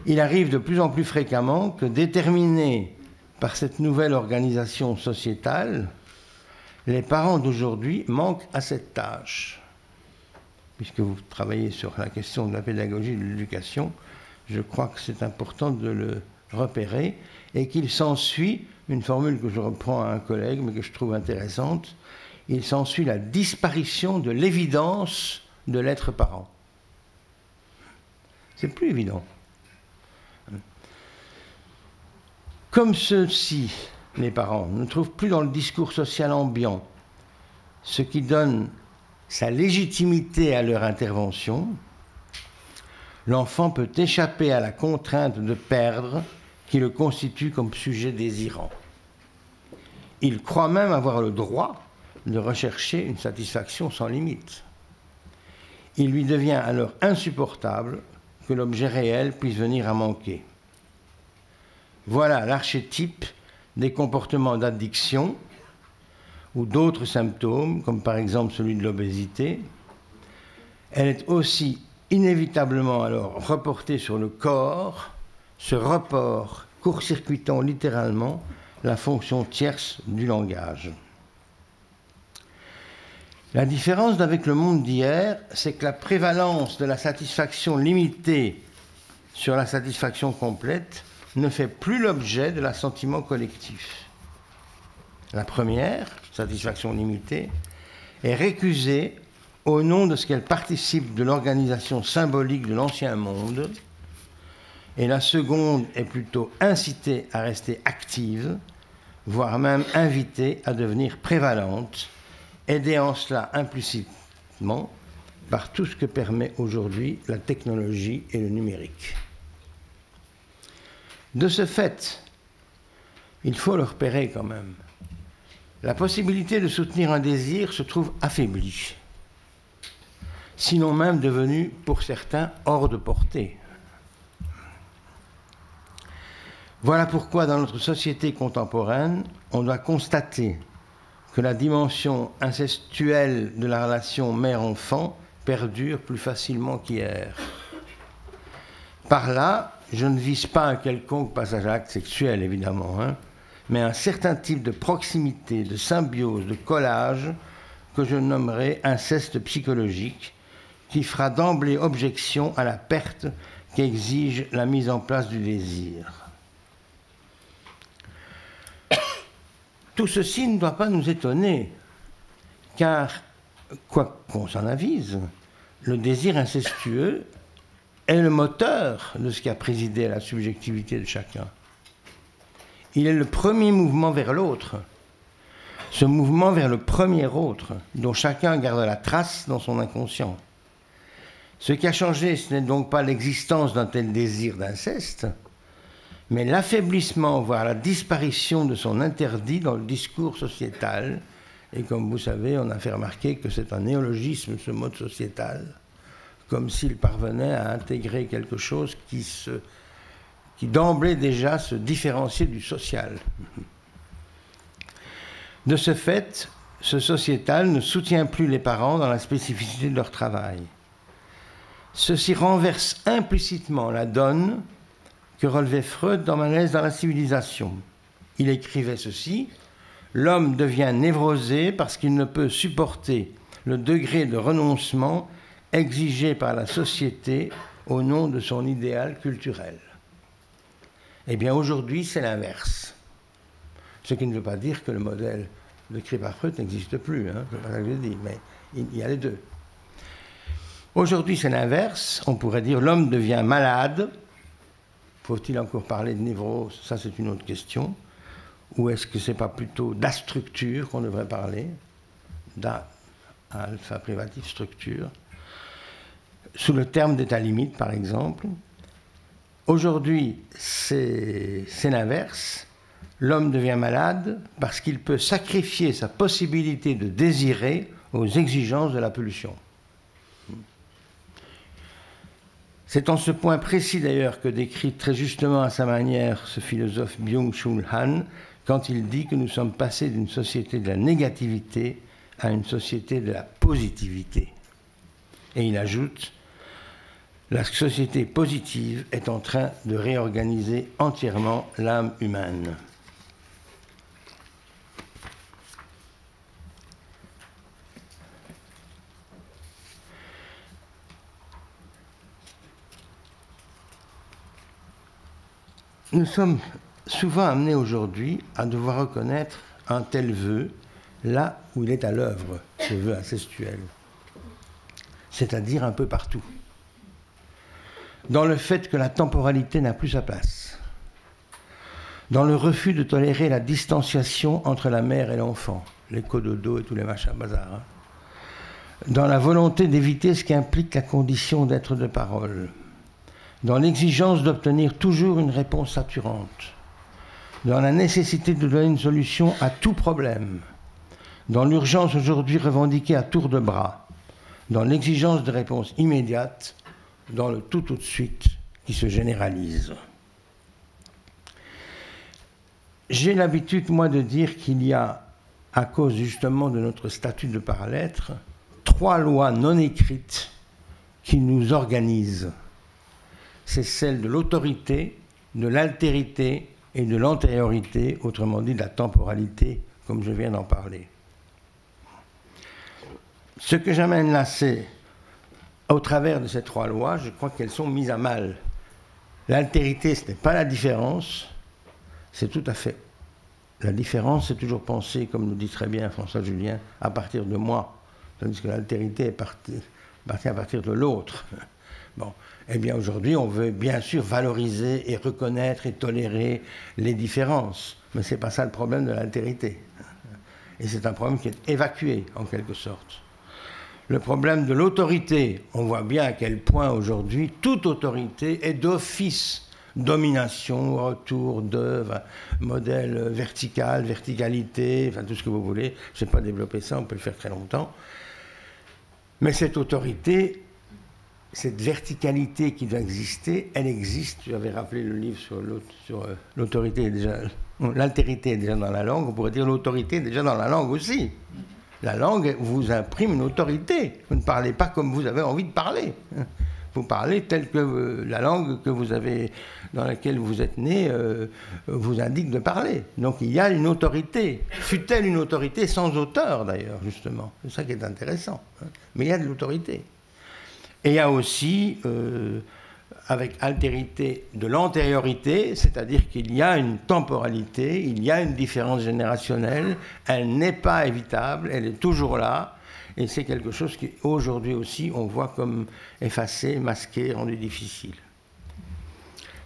Speaker 6: il arrive de plus en plus fréquemment que déterminés par cette nouvelle organisation sociétale, les parents d'aujourd'hui manquent à cette tâche. Puisque vous travaillez sur la question de la pédagogie et de l'éducation, je crois que c'est important de le repérer et qu'il s'ensuit, une formule que je reprends à un collègue mais que je trouve intéressante, il s'ensuit la disparition de l'évidence de l'être parent. C'est plus évident. Comme ceux-ci, les parents, ne trouvent plus dans le discours social ambiant ce qui donne sa légitimité à leur intervention, l'enfant peut échapper à la contrainte de perdre qui le constitue comme sujet désirant. Il croit même avoir le droit de rechercher une satisfaction sans limite. Il lui devient alors insupportable que l'objet réel puisse venir à manquer. Voilà l'archétype des comportements d'addiction ou d'autres symptômes, comme par exemple celui de l'obésité. Elle est aussi inévitablement alors reportée sur le corps, ce report court-circuitant littéralement la fonction tierce du langage. La différence avec le monde d'hier, c'est que la prévalence de la satisfaction limitée sur la satisfaction complète ne fait plus l'objet de l'assentiment collectif. La première, satisfaction limitée, est récusée au nom de ce qu'elle participe de l'organisation symbolique de l'ancien monde, et la seconde est plutôt incitée à rester active, voire même invitée à devenir prévalente, aidée en cela implicitement par tout ce que permet aujourd'hui la technologie et le numérique. De ce fait, il faut le repérer quand même, la possibilité de soutenir un désir se trouve affaiblie, sinon même devenue, pour certains, hors de portée. Voilà pourquoi dans notre société contemporaine, on doit constater que la dimension incestuelle de la relation mère-enfant perdure plus facilement qu'hier. Par là, je ne vise pas un quelconque passage à l'acte sexuel, évidemment, mais un certain type de proximité, de symbiose, de collage que je nommerai inceste psychologique, qui fera d'emblée objection à la perte qu'exige la mise en place du désir. Tout ceci ne doit pas nous étonner, car, quoi qu'on s'en avise, le désir incestueux est le moteur de ce qui a présidé à la subjectivité de chacun. Il est le premier mouvement vers l'autre, ce mouvement vers le premier autre, dont chacun garde la trace dans son inconscient. Ce qui a changé, ce n'est donc pas l'existence d'un tel désir d'inceste, mais l'affaiblissement, voire la disparition de son interdit dans le discours sociétal. Et comme vous savez, on a fait remarquer que c'est un néologisme, ce mot sociétal, comme s'il parvenait à intégrer quelque chose qui d'emblée déjà se différenciait du social. De ce fait, ce sociétal ne soutient plus les parents dans la spécificité de leur travail. Ceci renverse implicitement la donne que relevait Freud dans Malaise dans la civilisation. Il écrivait ceci: « L'homme devient névrosé parce qu'il ne peut supporter le degré de renoncement exigé par la société au nom de son idéal culturel. » Eh bien, aujourd'hui, c'est l'inverse. Ce qui ne veut pas dire que le modèle décrit par Freud n'existe plus, c'est pas ça que je dis, mais il y a les deux. Aujourd'hui, c'est l'inverse. On pourrait dire l'homme devient malade. Faut-il encore parler de névrose? Ça, c'est une autre question. Ou est-ce que ce n'est pas plutôt d'astructure qu'on devrait parler? Alpha privatif structure. Sous le terme d'état limite, par exemple. Aujourd'hui, c'est l'inverse. L'homme devient malade parce qu'il peut sacrifier sa possibilité de désirer aux exigences de la pulsion. C'est en ce point précis d'ailleurs que décrit très justement à sa manière ce philosophe Byung-Chul Han quand il dit que nous sommes passés d'une société de la négativité à une société de la positivité. Et il ajoute: la société positive est en train de réorganiser entièrement l'âme humaine. Nous sommes souvent amenés aujourd'hui à devoir reconnaître un tel vœu là où il est à l'œuvre, ce vœu incestuel, c'est-à-dire un peu partout. Dans le fait que la temporalité n'a plus sa place, dans le refus de tolérer la distanciation entre la mère et l'enfant, les cododos et tous les machins bazar, dans la volonté d'éviter ce qui implique la condition d'être de parole, dans l'exigence d'obtenir toujours une réponse saturante, dans la nécessité de donner une solution à tout problème, dans l'urgence aujourd'hui revendiquée à tour de bras, dans l'exigence de réponses immédiates, dans le tout de suite qui se généralise. J'ai l'habitude, moi, de dire qu'il y a, à cause justement de notre statut de par-l'être, 3 lois non écrites qui nous organisent. C'est celle de l'autorité, de l'altérité et de l'antériorité, autrement dit de la temporalité, comme je viens d'en parler. Ce que j'amène là, c'est, au travers de ces 3 lois, je crois qu'elles sont mises à mal. L'altérité, ce n'est pas la différence, c'est tout à fait. La différence, c'est toujours penser, comme nous dit très bien François Julien, à partir de moi, tandis que l'altérité est partie à partir de l'autre. Bon. Eh bien, aujourd'hui, on veut bien sûr valoriser et reconnaître et tolérer les différences. Mais ce n'est pas ça le problème de l'altérité. Et c'est un problème qui est évacué, en quelque sorte. Le problème de l'autorité, on voit bien à quel point aujourd'hui, toute autorité est d'office domination, retour de modèle vertical, verticalité, enfin tout ce que vous voulez. Je ne vais pas développer ça, on peut le faire très longtemps. Mais cette autorité cette verticalité qui doit exister, elle existe. Tu avais rappelé le livre sur l'autorité, l'altérité est déjà dans la langue, on pourrait dire l'autorité est déjà dans la langue aussi. La langue vous imprime une autorité. Vous ne parlez pas comme vous avez envie de parler. Vous parlez telle que la langue que vous avez, dans laquelle vous êtes né vous indique de parler. Donc il y a une autorité. Fut-elle une autorité sans auteur d'ailleurs, justement. C'est ça qui est intéressant. Mais il y a de l'autorité. Et il y a aussi, avec altérité, de l'antériorité, c'est-à-dire qu'il y a une temporalité, il y a une différence générationnelle, elle n'est pas évitable, elle est toujours là, et c'est quelque chose qui, aujourd'hui aussi, on voit comme effacé, masqué, rendu difficile.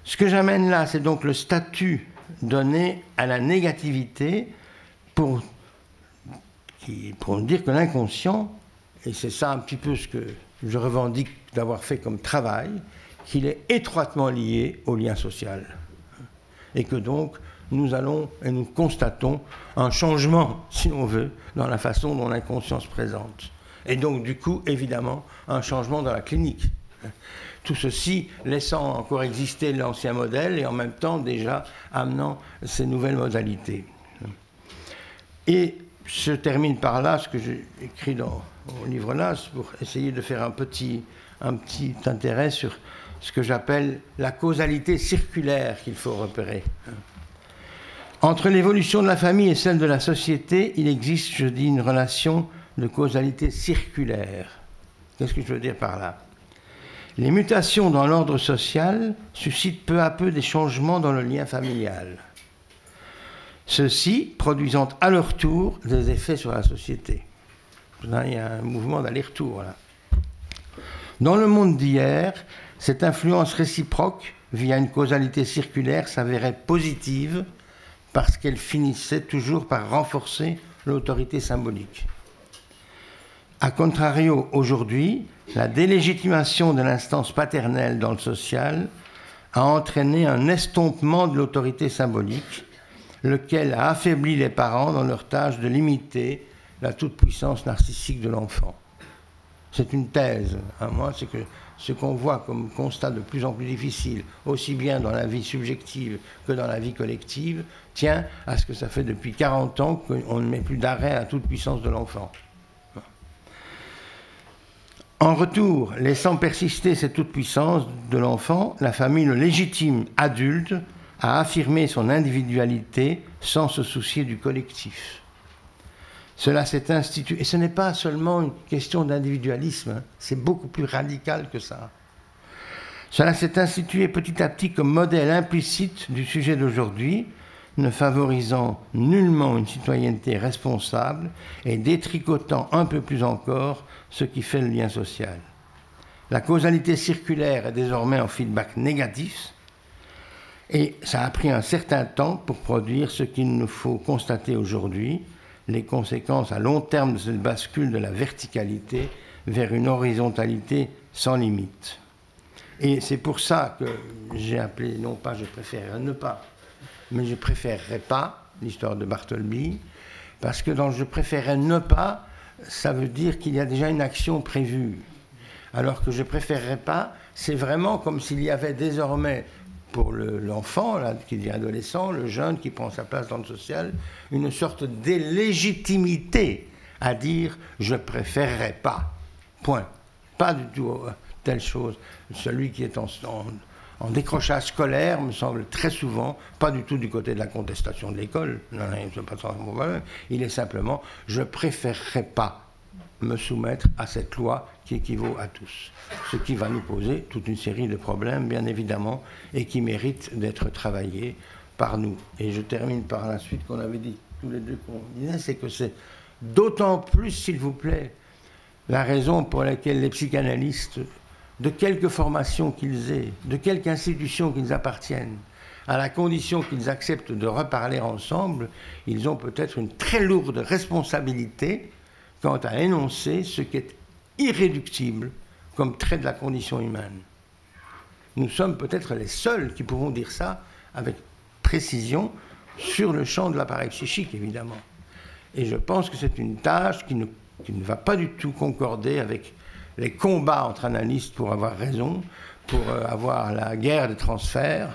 Speaker 6: Ce que j'amène là, c'est donc le statut donné à la négativité pour dire que l'inconscient, et c'est ça un petit peu ce que je revendique d'avoir fait comme travail, qu'il est étroitement lié au lien social. Et que donc, nous allons et nous constatons un changement, si on veut, dans la façon dont l'inconscient se présente. Et donc, du coup, évidemment, un changement dans la clinique. Tout ceci laissant encore exister l'ancien modèle et en même temps déjà amenant ces nouvelles modalités. Et je termine par là, ce que j'ai écrit dans mon livre-là, pour essayer de faire un petit intérêt sur ce que j'appelle la causalité circulaire qu'il faut repérer. Entre l'évolution de la famille et celle de la société, il existe, je dis, une relation de causalité circulaire. Qu'est-ce que je veux dire par là? Les mutations dans l'ordre social suscitent peu à peu des changements dans le lien familial. Ceux-ci produisant à leur tour des effets sur la société. Là, il y a un mouvement d'aller-retour, là. Dans le monde d'hier, cette influence réciproque, via une causalité circulaire, s'avérait positive parce qu'elle finissait toujours par renforcer l'autorité symbolique. A contrario, aujourd'hui, la délégitimation de l'instance paternelle dans le social a entraîné un estompement de l'autorité symbolique, lequel a affaibli les parents dans leur tâche de limiter la toute-puissance narcissique de l'enfant. C'est une thèse. Moi, c'est que ce qu'on voit comme constat de plus en plus difficile, aussi bien dans la vie subjective que dans la vie collective, tient à ce que ça fait depuis 40 ans qu'on ne met plus d'arrêt à la toute-puissance de l'enfant. En retour, laissant persister cette toute-puissance de l'enfant, la famille le légitime adulte à affirmer son individualité sans se soucier du collectif. Cela s'est institué, et ce n'est pas seulement une question d'individualisme, c'est beaucoup plus radical que ça. Cela s'est institué petit à petit comme modèle implicite du sujet d'aujourd'hui, ne favorisant nullement une citoyenneté responsable et détricotant un peu plus encore ce qui fait le lien social. La causalité circulaire est désormais en feedback négatif, et ça a pris un certain temps pour produire ce qu'il nous faut constater aujourd'hui, les conséquences à long terme de cette bascule de la verticalité vers une horizontalité sans limite. Et c'est pour ça que j'ai appelé, non pas je préfère ne pas, mais je préférerais pas l'histoire de Bartleby, parce que dans je préférerais ne pas, ça veut dire qu'il y a déjà une action prévue. Alors que je préférerais pas, c'est vraiment comme s'il y avait désormais pour l'enfant, qui devient adolescent, le jeune qui prend sa place dans le social, une sorte d'illégitimité à dire « je préférerais pas ». Point. Pas du tout telle chose. Celui qui est en décrochage scolaire, me semble très souvent, pas du tout du côté de la contestation de l'école, non, pas il est simplement « je préférerais pas me soumettre à cette loi qui équivaut à tous ». Ce qui va nous poser toute une série de problèmes, bien évidemment, et qui méritent d'être travaillés par nous. Et je termine par la suite qu'on avait dit, tous les deux qu'on disait, c'est que c'est d'autant plus, s'il vous plaît, la raison pour laquelle les psychanalystes, de quelque formation qu'ils aient, de quelque institution qu'ils appartiennent, à la condition qu'ils acceptent de reparler ensemble, ils ont peut-être une très lourde responsabilité quant à énoncer ce qui est irréductible comme trait de la condition humaine. Nous sommes peut-être les seuls qui pouvons dire ça avec précision sur le champ de l'appareil psychique, évidemment. Et je pense que c'est une tâche qui ne va pas du tout concorder avec les combats entre analystes pour avoir raison, pour avoir la guerre des transferts.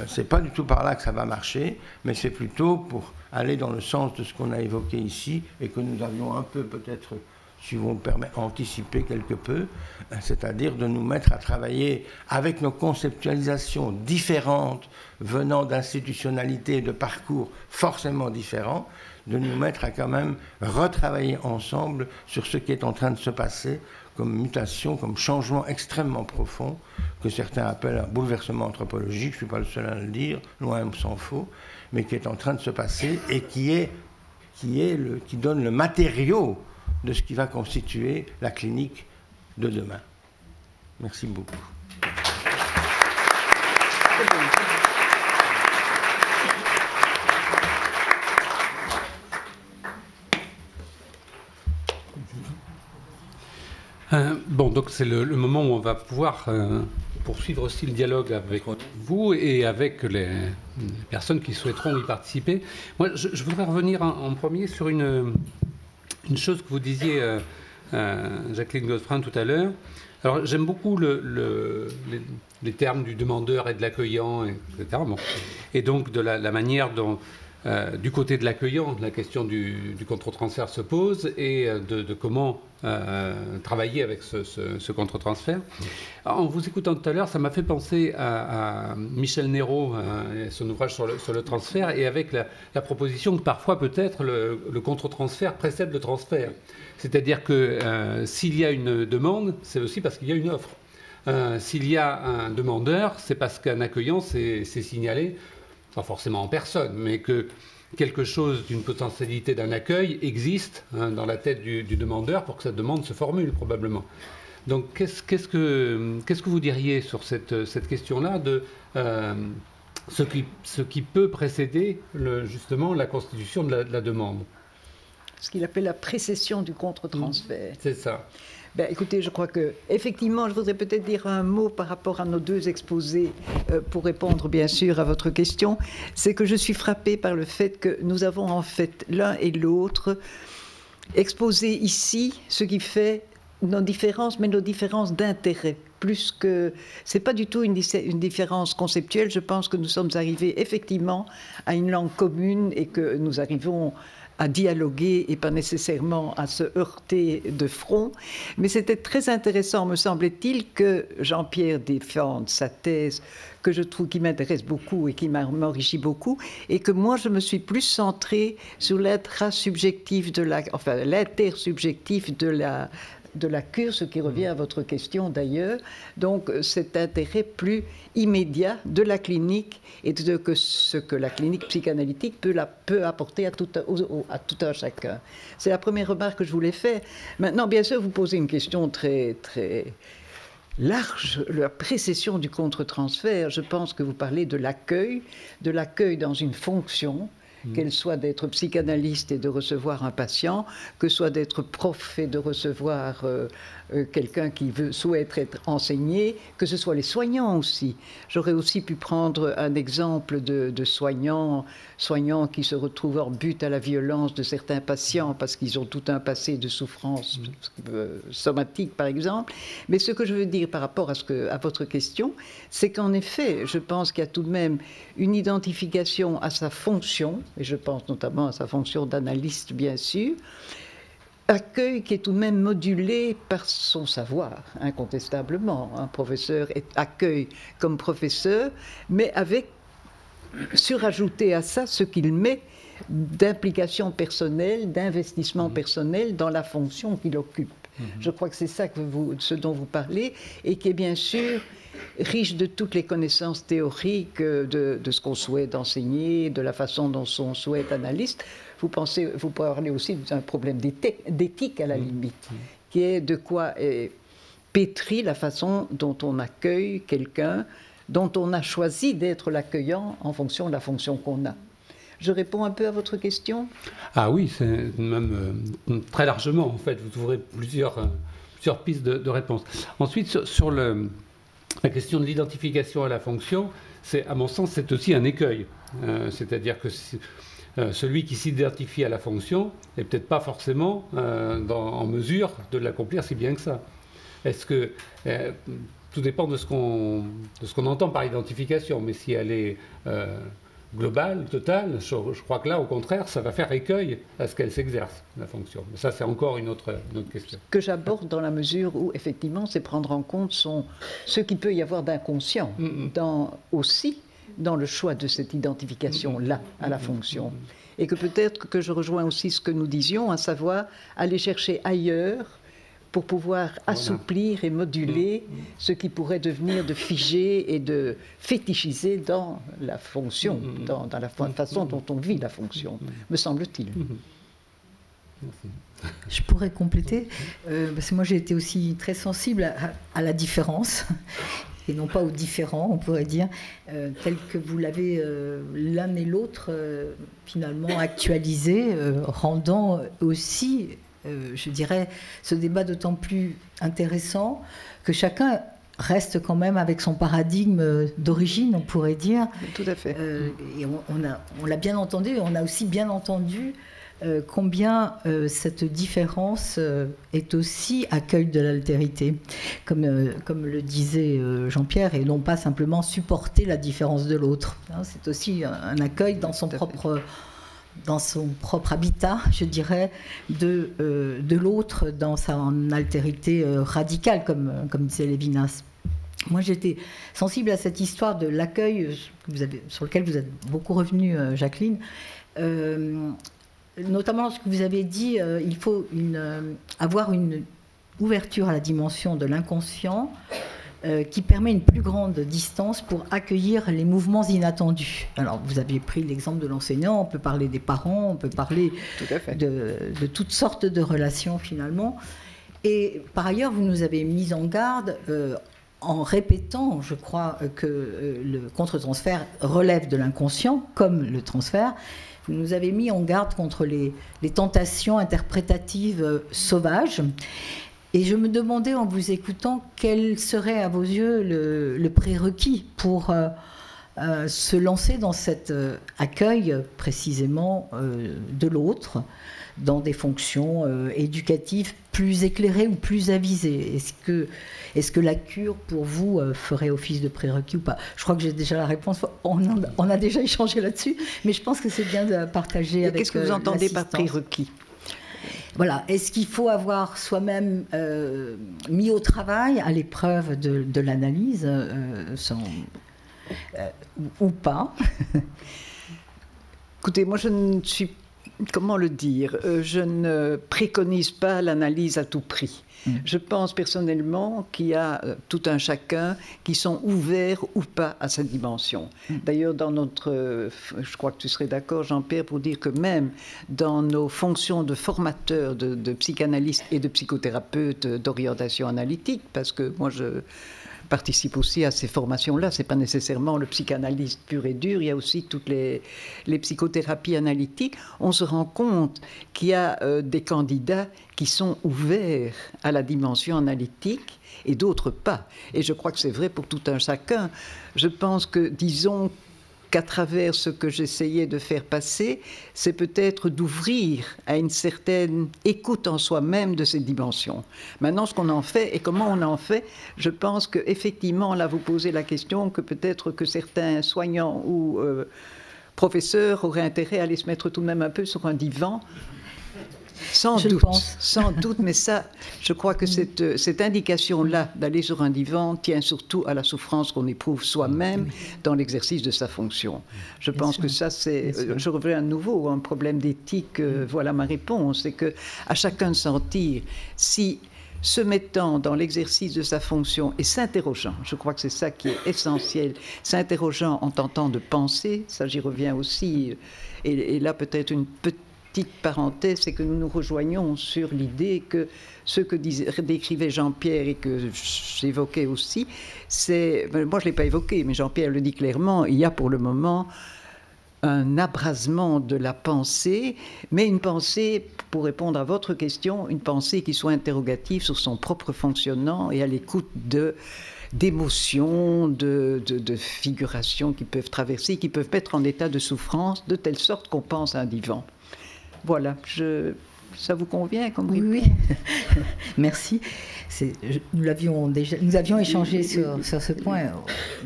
Speaker 6: C'est pas du tout par là que ça va marcher, mais c'est plutôt pour aller dans le sens de ce qu'on a évoqué ici et que nous avions un peu peut-être, si vous me permettez, anticipé quelque peu, c'est-à-dire de nous mettre à travailler avec nos conceptualisations différentes venant d'institutionnalités et de parcours forcément différents, de nous mettre à quand même retravailler ensemble sur ce qui est en train de se passer comme mutation, comme changement extrêmement profond, que certains appellent un bouleversement anthropologique, je ne suis pas le seul à le dire, loin s'en faut, mais qui est en train de se passer et qui donne le matériau de ce qui va constituer la clinique de demain. Merci beaucoup.
Speaker 1: Bon, donc c'est le moment où on va pouvoir poursuivre aussi le dialogue avec vous et avec les personnes qui souhaiteront y participer. Moi, je voudrais revenir en premier sur une chose que vous disiez, Jacqueline Godefrin, tout à l'heure. Alors, j'aime beaucoup les termes du demandeur et de l'accueillant, etc. Bon. Et donc, de la manière dont, du côté de l'accueillant, la question du contre-transfert se pose et de comment travailler avec ce contre-transfert. En vous écoutant tout à l'heure, ça m'a fait penser à Michel Néraud et son ouvrage sur le transfert, et avec la proposition que parfois peut-être le contre-transfert précède le transfert. C'est-à-dire que s'il y a une demande, c'est aussi parce qu'il y a une offre. S'il y a un demandeur, c'est parce qu'un accueillant s'est signalé, pas forcément en personne, mais que quelque chose d'une potentialité d'un accueil existe dans la tête du demandeur pour que cette demande se formule probablement. Donc qu'est-ce que vous diriez sur cette question-là de ce qui peut précéder justement la constitution de la demande?
Speaker 7: Ce qu'il appelle la précession du contre-transfert.
Speaker 1: C'est ça.
Speaker 7: Ben, écoutez, je crois que effectivement, je voudrais peut-être dire un mot par rapport à nos deux exposés pour répondre bien sûr à votre question. C'est que je suis frappée par le fait que nous avons en fait l'un et l'autre exposé ici ce qui fait nos différences, mais nos différences d'intérêt. Plus que c'est pas du tout une différence conceptuelle. Je pense que nous sommes arrivés effectivement à une langue commune et que nous arrivons à dialoguer et pas nécessairement à se heurter de front. Mais c'était très intéressant, me semble-t-il, que Jean-Pierre défende sa thèse, que je trouve qui m'intéresse beaucoup et qui m'enrichit beaucoup, et que moi je me suis plus centrée sur l'intersubjectif de la cure, ce qui revient à votre question d'ailleurs. Donc cet intérêt plus immédiat de la clinique et de ce que la clinique psychanalytique peut apporter à tout un chacun. C'est la première remarque que je voulais faire. Maintenant, bien sûr, vous posez une question très, très large, la précession du contre-transfert. Je pense que vous parlez de l'accueil dans une fonction, qu'elle soit d'être psychanalyste et de recevoir un patient, que soit d'être prof et de recevoir quelqu'un qui souhaite être enseigné, que ce soit les soignants aussi. J'aurais aussi pu prendre un exemple de soignants qui se retrouvent en but à la violence de certains patients parce qu'ils ont tout un passé de souffrance somatique, par exemple. Mais ce que je veux dire par rapport à votre question, c'est qu'en effet, je pense qu'il y a tout de même une identification à sa fonction, et je pense notamment à sa fonction d'analyste, bien sûr, accueil qui est tout de même modulé par son savoir, incontestablement. Un professeur accueille comme professeur, mais avec surajouté à ça ce qu'il met d'implication personnelle, d'investissement personnel dans la fonction qu'il occupe. Je crois que c'est ça ce dont vous parlez, et qui est bien sûr riche de toutes les connaissances théoriques de ce qu'on souhaite enseigner, de la façon dont on souhaite analyste. Vous parlez aussi d'un problème d'éthique à la limite, qui est de quoi est pétrie la façon dont on accueille quelqu'un, dont on a choisi d'être l'accueillant en fonction de la fonction qu'on a. Je réponds un peu à votre question?
Speaker 1: Ah oui, c'est même très largement, en fait. Vous ouvrez plusieurs pistes de réponse. Ensuite, sur la question de l'identification à la fonction, à mon sens, c'est aussi un écueil. C'est-à-dire que celui qui s'identifie à la fonction n'est peut-être pas forcément en mesure de l'accomplir si bien que ça. Est-ce que tout dépend de ce qu'on entend par identification, mais si elle est globale, totale, je crois que là, au contraire, ça va faire écueil à ce qu'elle s'exerce, la fonction. Mais ça, c'est encore une autre question.
Speaker 7: Que j'aborde dans la mesure où, effectivement, c'est prendre en compte ce qu'il peut y avoir d'inconscient aussi dans le choix de cette identification-là à la fonction. Et que peut-être que je rejoins aussi ce que nous disions, à savoir aller chercher ailleurs pour pouvoir assouplir et moduler ce qui pourrait devenir de figé et de fétichisé dans la fonction, dans la façon dont on vit la fonction, me semble-t-il.
Speaker 4: Je pourrais compléter, parce que moi j'ai été aussi très sensible à la différence, et non pas aux différents, on pourrait dire, tel que vous l'avez l'un et l'autre finalement actualisé, rendant aussi... je dirais, ce débat d'autant plus intéressant que chacun reste quand même avec son paradigme d'origine, on pourrait dire.
Speaker 7: Tout à fait.
Speaker 4: Et on l'a bien entendu, et on a aussi bien entendu combien cette différence est aussi accueil de l'altérité, comme le disait Jean-Pierre, et non pas simplement supporter la différence de l'autre. C'est aussi un accueil dans son propre habitat, je dirais, de l'autre dans son altérité radicale, comme disait Lévinas. Moi, j'étais sensible à cette histoire de l'accueil sur lequel vous êtes beaucoup revenu, Jacqueline, notamment lorsque vous avez dit il faut avoir une ouverture à la dimension de l'inconscient qui permet une plus grande distance pour accueillir les mouvements inattendus. Alors, vous aviez pris l'exemple de l'enseignant, on peut parler des parents, on peut parler de toutes sortes de relations, finalement. Et par ailleurs, vous nous avez mis en garde, en répétant, je crois, que le contre-transfert relève de l'inconscient, comme le transfert. Vous nous avez mis en garde contre les tentations interprétatives sauvages. Et je me demandais, en vous écoutant, quel serait à vos yeux le prérequis pour se lancer dans cet accueil précisément de l'autre, dans des fonctions éducatives plus éclairées ou plus avisées. Est-ce que la cure, pour vous, ferait office de prérequis ou pas? Je crois que j'ai déjà la réponse. On a déjà échangé là-dessus, mais je pense que c'est bien de partager avec
Speaker 7: qu'est-ce que vous entendez par prérequis?
Speaker 4: Voilà, est-ce qu'il faut avoir soi-même mis au travail, à l'épreuve de l'analyse, ou pas?
Speaker 7: Écoutez, moi je ne suis... Comment le dire? Je ne préconise pas l'analyse à tout prix. Je pense personnellement qu'il y a tout un chacun qui sont ouverts ou pas à cette dimension. D'ailleurs, dans notre... je crois que tu serais d'accord, Jean-Pierre, pour dire que même dans nos fonctions de formateurs, de psychanalystes et de psychothérapeutes d'orientation analytique, parce que moi je participe aussi à ces formations-là, ce n'est pas nécessairement le psychanalyste pur et dur, il y a aussi toutes les psychothérapies analytiques, on se rend compte qu'il y a des candidats qui sont ouverts à la dimension analytique et d'autres pas. Et je crois que c'est vrai pour tout un chacun. Je pense que, disons, qu'à travers ce que j'essayais de faire passer, c'est peut-être d'ouvrir à une certaine écoute en soi-même de ces dimensions. Maintenant, ce qu'on en fait et comment on en fait, je pense qu'effectivement, là, vous posez la question que peut-être que certains soignants ou professeurs auraient intérêt à aller se mettre tout de même un peu sur un divan. Sans doute, mais ça, je crois que cette indication-là d'aller sur un divan tient surtout à la souffrance qu'on éprouve soi-même dans l'exercice de sa fonction. Je pense que ça, c'est... Je reviens à nouveau à un problème d'éthique, voilà ma réponse, c'est qu'à chacun de sentir si... se mettant dans l'exercice de sa fonction et s'interrogeant, je crois que c'est ça qui est essentiel, s'interrogeant en tentant de penser, ça j'y reviens aussi, et là peut-être une petite parenthèse, c'est que nous nous rejoignons sur l'idée que ce que décrivait Jean-Pierre et que j'évoquais aussi, c'est, moi je ne l'ai pas évoqué, mais Jean-Pierre le dit clairement, il y a pour le moment un abrasement de la pensée, mais une pensée, pour répondre à votre question, une pensée qui soit interrogative sur son propre fonctionnement et à l'écoute d'émotions, de figurations qui peuvent traverser, qui peuvent mettre en état de souffrance, de telle sorte qu'on pense à un divan. Voilà, Ça vous convient comme
Speaker 4: Oui, oui. Merci. Nous avions échangé sur ce point,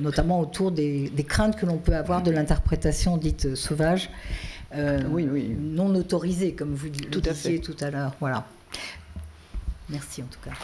Speaker 4: notamment autour des craintes que l'on peut avoir de l'interprétation dite sauvage, non autorisée, comme vous le disiez tout à l'heure. Voilà. Merci en tout cas.